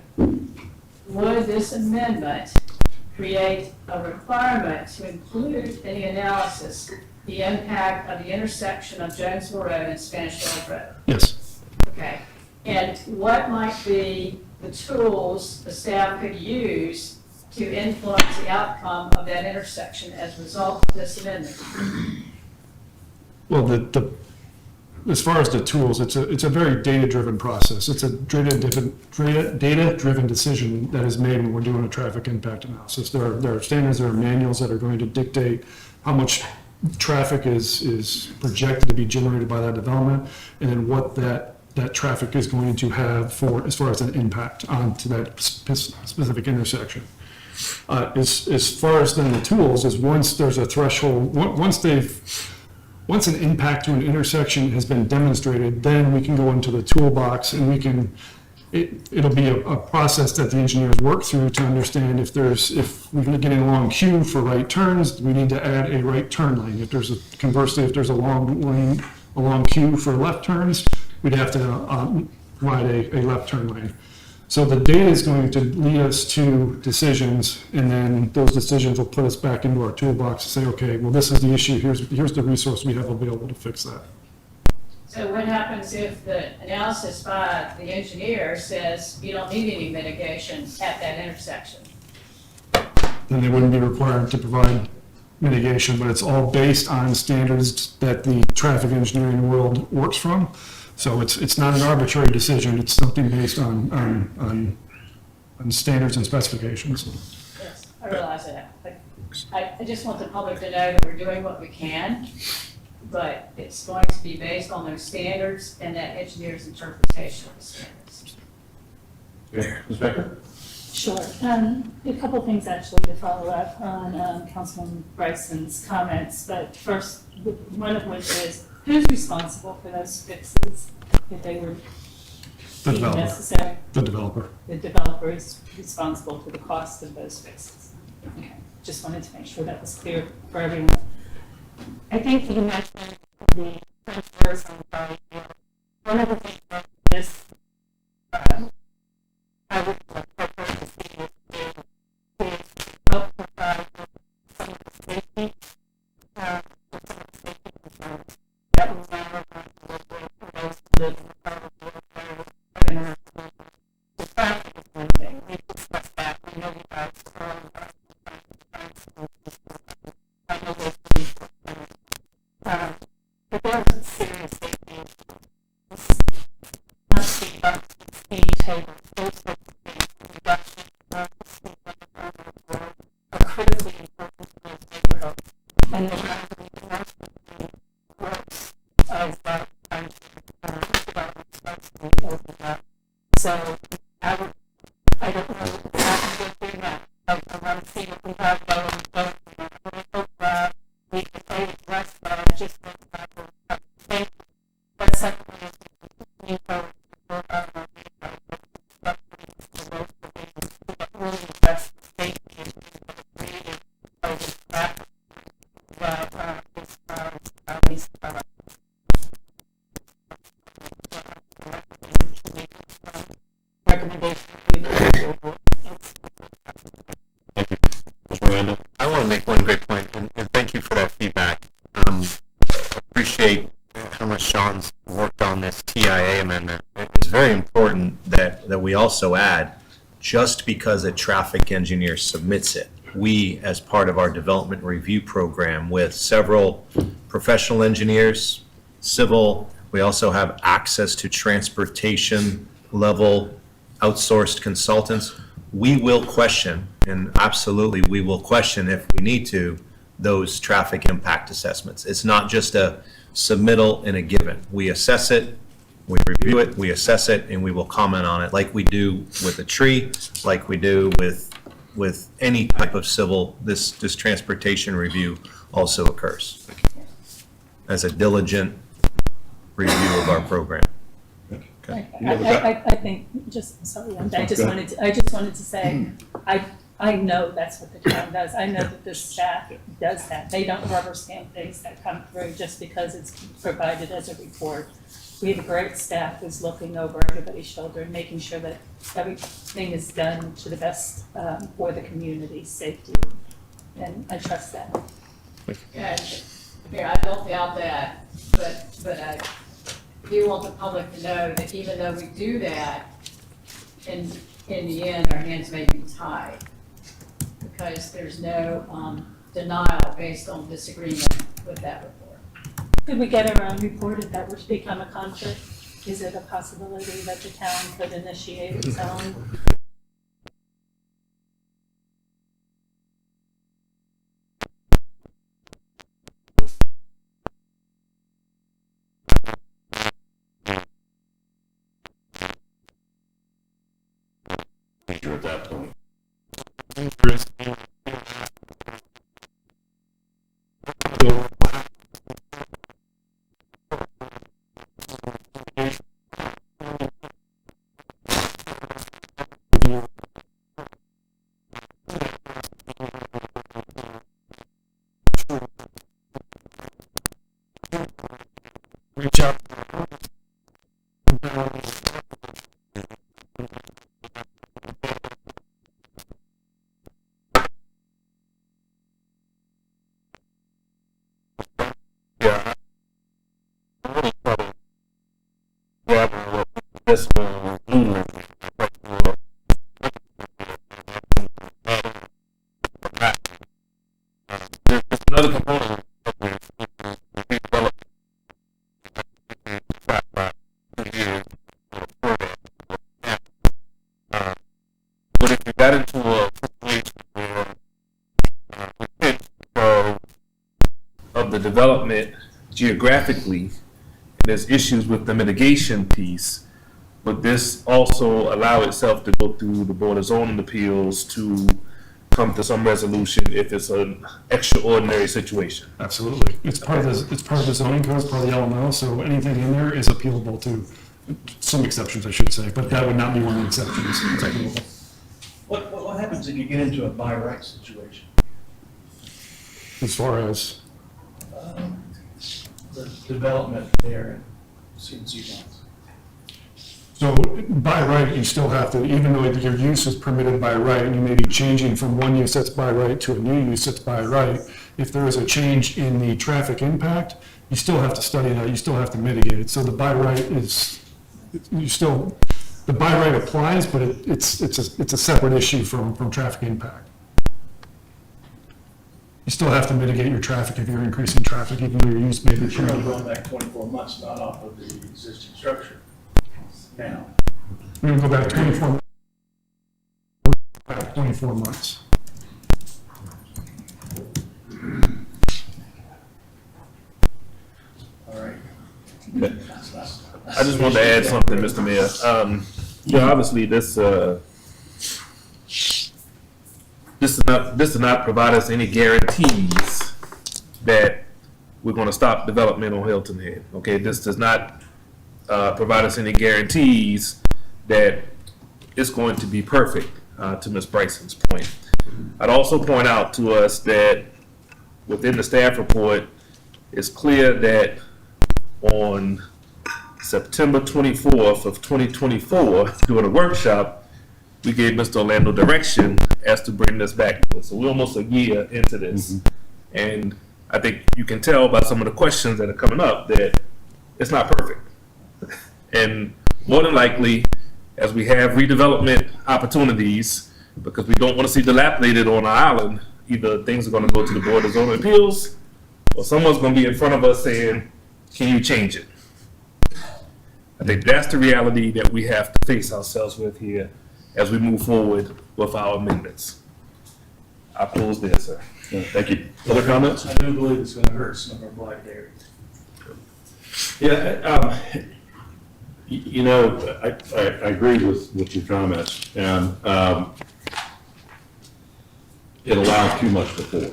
would this amendment create a requirement to include in the analysis the impact of the intersection of Jonesville Road and Spanish Hill Road? Yes. Okay, and what might be the tools the staff could use to influence the outcome of that intersection as a result of this amendment? Well, as far as the tools, it's a very data-driven process. It's a data-driven decision that is made when we're doing a traffic impact analysis. There are standards, there are manuals that are going to dictate how much traffic is projected to be generated by that development, and then what that traffic is going to have as far as an impact onto that specific intersection. As far as then the tools is once there's a threshold, once an impact to an intersection has been demonstrated, then we can go into the toolbox and it'll be a process that the engineers work through to understand if we're getting a long queue for right turns, we need to add a right turn lane. Conversely, if there's a long queue for left turns, we'd have to provide a left turn lane. So the data is going to lead us to decisions, and then those decisions will put us back into our toolbox to say, okay, well, this is the issue, here's the resource we have available to fix that. So what happens if the analysis by the engineer says you don't need any mitigation at that intersection? Then they wouldn't be required to provide mitigation, but it's all based on standards that the traffic engineering world works from. So it's not an arbitrary decision, it's something based on standards and specifications. Yes, I realize that. But I just want the public to know that we're doing what we can, but it's going to be based on those standards and that engineer's interpretation of the standards. Ms. Becker? Sure. A couple of things actually to follow up on Councilman Bryson's comments, but first, one of which is, who's responsible for those fixes if they were The developer. necessary? The developer. The developer is responsible for the cost of those fixes. Okay, just wanted to make sure that was clear for everyone. I think you mentioned the transfers on the one of the things that this I would prefer to see is help provide some of the safety concerns that was not for those who live in the part of the area. The traffic is one thing. We've discussed that. We know you guys are I know there's but there are serious safety issues. Not speed bumps, speed tables, those sorts of things, reduction of the speed limit are critically important to those neighborhoods. And they're going to be the works of development starts to be opened up. So I don't know if I can go through that. I want to see what we have going. I hope we can address that just thank you. But secondly, you know, really address the safety issues that are created by this traffic that these recommendations. I want to make one great point, and thank you for that feedback. Appreciate how much Sean's worked on this TIA amendment. It's very important that we also add, just because a traffic engineer submits it, we, as part of our development review program with several professional engineers, civil, we also have access to transportation level outsourced consultants. We will question, and absolutely we will question if we need to, those traffic impact assessments. It's not just a submittal and a given. We assess it, we review it, we assess it, and we will comment on it like we do with a tree, like we do with any type of civil. This transportation review also occurs as a diligent review of our program. I think, sorry, I just wanted to say, I know that's what the town does. I know that the staff does that. They don't rubber stamp things that come through just because it's provided as a report. We have a great staff who's looking over everybody's shoulder and making sure that everything is done to the best for the community's safety. And I trust that. Yeah, I don't doubt that, but I do want the public to know that even though we do that, in the end, our hands may be tied because there's no denial based on disagreement with that report. Could we get our own report if that were to become a conflict? Is it a possibility that the town could initiate its own? At that point. Reach out. Another component. But if you got into a situation where of the development geographically, there's issues with the mitigation piece, but this also allow itself to go through the Board of Zoning Appeals to come to some resolution if it's an extraordinary situation. Absolutely. It's part of the zoning code, it's part of the elemental, so anything in there is appealable to some exceptions, I should say, but that would not be one of the exceptions. Technically. What happens if you get into a by right situation? As far as The development there in CNC bonds. so by right, you still have to, even though your use is permitted by right, and you may be changing from one use that's by right to a new use that's by right, if there is a change in the traffic impact, you still have to study that, you still have to mitigate it. So the by right is, the by right applies, but it's a separate issue from traffic impact. You still have to mitigate your traffic if you're increasing traffic, even though your use may be You're only permitted. going back 24 months, not off of the existing structure. Now, We're gonna go back 24 months. all right. I just wanted to add something, Mr. Mayor. Obviously, this does not provide us any guarantees that we're going to stop development on Hilton Head. Okay, this does not provide us any guarantees that it's going to be perfect. To Ms. Bryson's point, I'd also point out to us that within the staff report, it's clear that on September 24th of 2024, during a workshop, we gave Mr. Orlando direction as to bring this back to us. So we're almost a year into this. And I think you can tell by some of the questions that are coming up that it's not perfect. And more than likely, as we have redevelopment opportunities, because we don't want to see dilapidated on our island, either things are going to go to the Board of Zoning Appeals, or someone's going to be in front of us saying, can you change it? I think that's the reality that we have to face ourselves with here as we move forward with our amendments. I close there, sir. Thank you. Other comments? I do believe it's going to hurt some of our blighted areas. Yeah, I agree with your comments, and it allows too much before,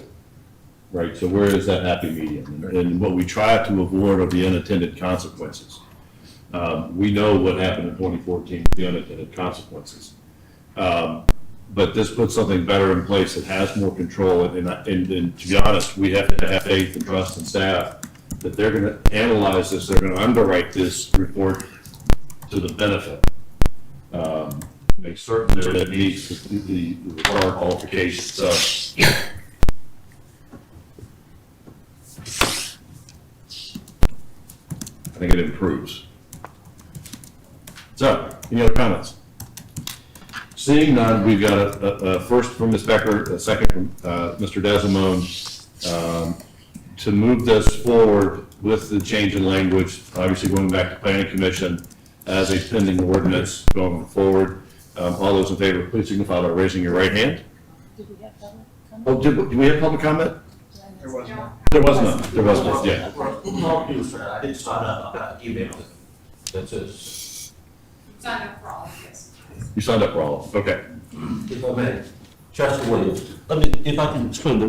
right? So where is that happy medium? And what we try to avoid are the unintended consequences. We know what happened in 2014 with the unintended consequences. But this puts something better in place that has more control, and to be honest, we have to have faith and trust in staff that they're gonna analyze this, they're gonna underwrite this report to the benefit. Make certain that it meets the required qualifications, so. I think it improves. So, any other comments? Seeing none, we've got a first from Ms. Becker, a second from Mr. Desimone, to move this forward with the change in language, obviously going back to planning commission as a pending ordinance going forward. All those in favor, please signify by raising your right hand. Did we have public comment? Oh, do we have public comment? There was none. There was none, there was none, yeah. Well, you, sir, I did sign up, I got emailed it. That's it. Sign up for all, yes. You signed up for all, okay. If I may, Chester Williams, if I can explain, the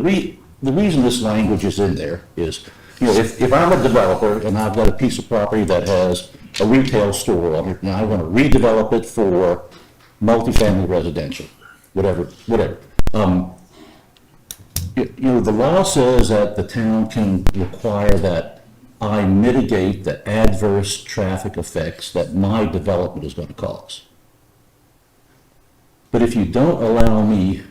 reason this language is in there is, if I'm a developer and I've got a piece of property that has a retail store on it, and I want to redevelop it for multifamily residential, whatever. The law says that the town can require that I mitigate the adverse traffic effects that my development is going to cause. But if you don't allow me,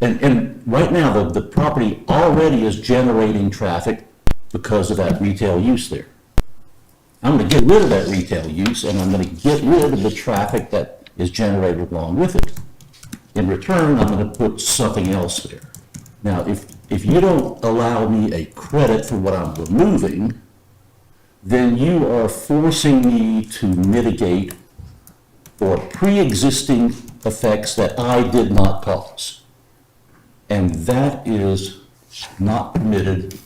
and right now, the property already is generating traffic because of that retail use there. I'm going to get rid of that retail use, and I'm going to get rid of the traffic that is generated along with it. In return, I'm going to put something else there. Now, if you don't allow me a credit for what I'm removing, then you are forcing me to mitigate for pre-existing effects that I did not cause. And that is not permitted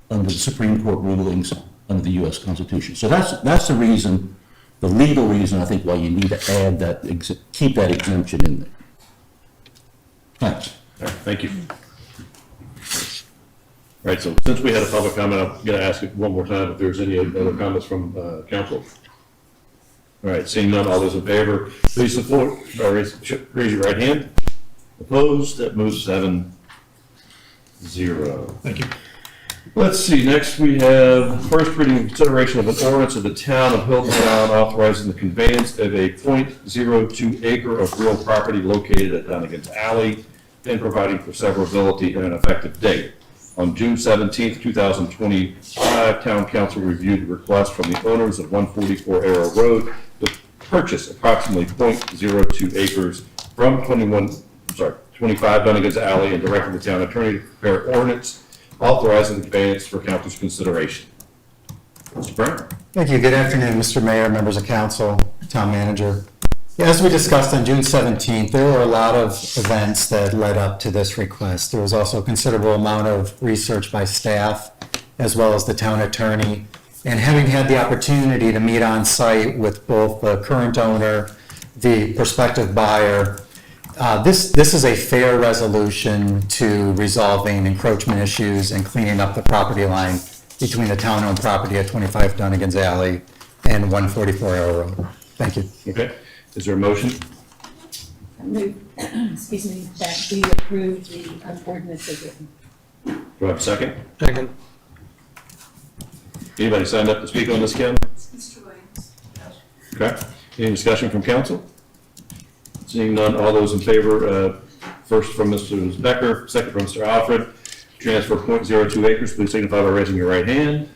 under the Supreme Court rulings under the U.S. Constitution. So that's the reason, the legal reason, I think, why you need to add that, keep that exemption in there. Thanks. All right, thank you. All right, so since we had a public comment, I'm going to ask it one more time if there's any other comments from council. All right, seeing none, all those in favor, please support, raise your right hand. Opposed, that moves 7-0. Thank you. Let's see, next we have first reading and consideration of an ordinance of the town of Hilton, Rhode Island, authorizing the conveyance of a .02 acre of real property located at Dunnigan's Alley and providing for severability and an effective date. On June 17th, 2025, Town Council reviewed the request from the owners of 144 Arrow Road to purchase approximately .02 acres from 25 Dunnigan's Alley and directed the town attorney to prepare ordinance authorizing the conveyance for council's consideration. Mr. Brown. Thank you. Good afternoon, Mr. Mayor, members of council, town manager. As we discussed on June 17th, there were a lot of events that led up to this request. There was also a considerable amount of research by staff as well as the town attorney. And having had the opportunity to meet on site with both the current owner, the prospective buyer, this is a fair resolution to resolving encroachment issues and cleaning up the property line between the town-owned property at 25 Dunnigan's Alley and 144 Arrow Road. Thank you. Okay. Is there a motion? I move, excuse me, that we approve the ordinance as written. Do I have a second? Second. Anybody signed up to speak on this, Ken? Mr. Williams. Okay. Any discussion from council? Seeing none, all those in favor, first from Mr. Becker, second from Mr. Alfred, transfer .02 acres, please signify by raising your right hand.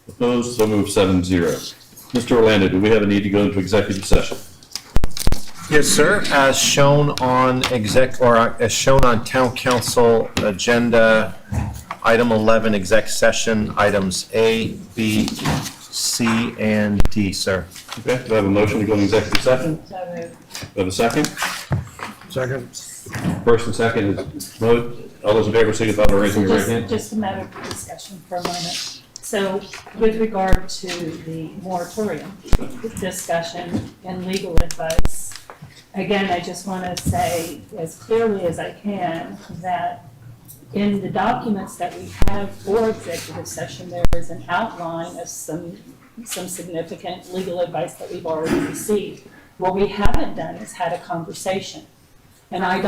Opposed, so moved 7-0. Mr. Orlando, do we have a need to go into executive session? Yes, sir. As shown on as shown on town council agenda, item 11, exec session, items A, B, C, and D, sir. Okay, do I have a motion to go into executive session? So moved. Do I have a second? Second. First and second is vote. All those in favor, signify by raising your right hand. Just a matter of discussion for a moment. So with regard to the moratorium discussion and legal advice, again, I just want to say as clearly as I can that in the documents that we have for executive session, there is an outline of some some significant legal advice that we've already received. What we haven't done is had a conversation. And I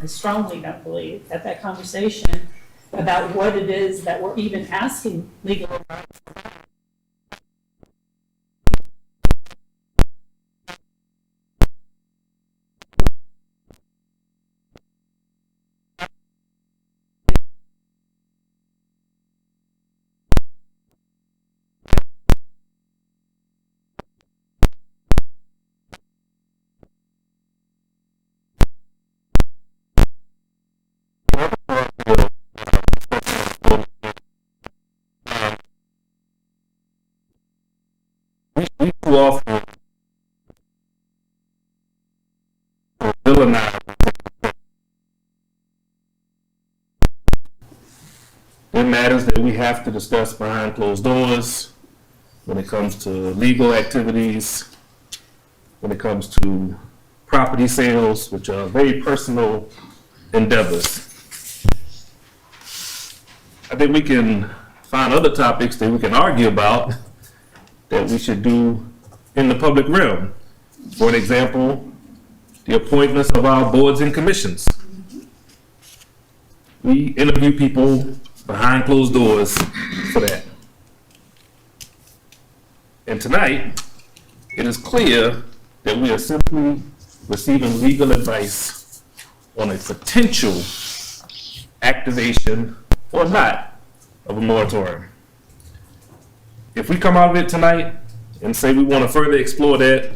strongly don't believe that that conversation about what it is that we're even asking legal advice about we too often villainize. There are matters that we have to discuss behind closed doors when it comes to legal activities, when it comes to property sales, which are very personal endeavors. I think we can find other topics that we can argue about that we should do in the public realm. For an example, the appointments of our boards and commissions. We interview people behind closed doors for that. And tonight, it is clear that we are simply receiving legal advice on a potential activation or not of a moratorium. If we come out of it tonight and say we want to further explore that,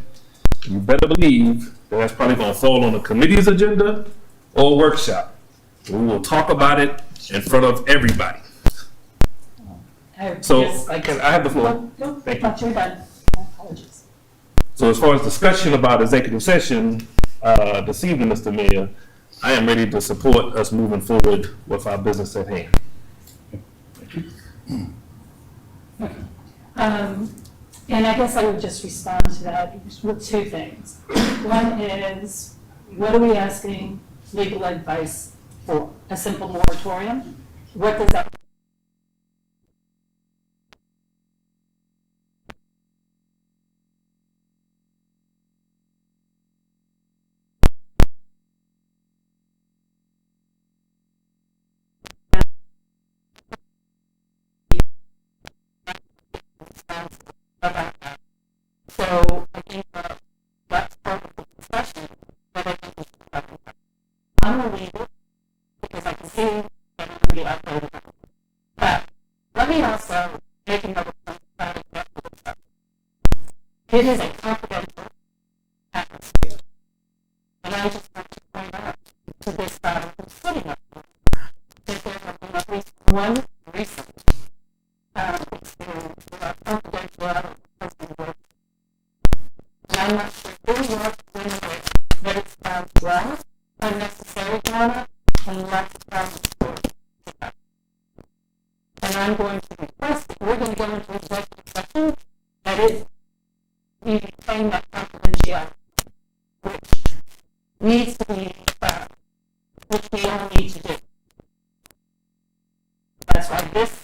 you better believe that that's probably going to fall on the committee's agenda or a workshop. We will talk about it in front of everybody. So, I have the floor. Thank you. You're done. Apologies. So as far as discussion about executive session this evening, Mr. Mayor, I am ready to support us moving forward with our business at hand. And I guess I would just respond to that with two things. One is, what are we asking legal advice for? A simple moratorium? What does that about that? So I think that's part of the discussion that I think we should talk about. I'm going to leave it because I can see that I'm going to be uploaded. But let me also make another point about executive session. It is a confidential atmosphere. And I just want to point out to this body who's sitting up here that there have been at least one recent experience where confidentiality has been broken. And I'm not sure who wants to anyway, but it sounds wrong, unnecessary drama, and less story. And I'm going to request that we're going to go into executive session that is we retain that confidentiality, which needs to be which we all need to do. That's why this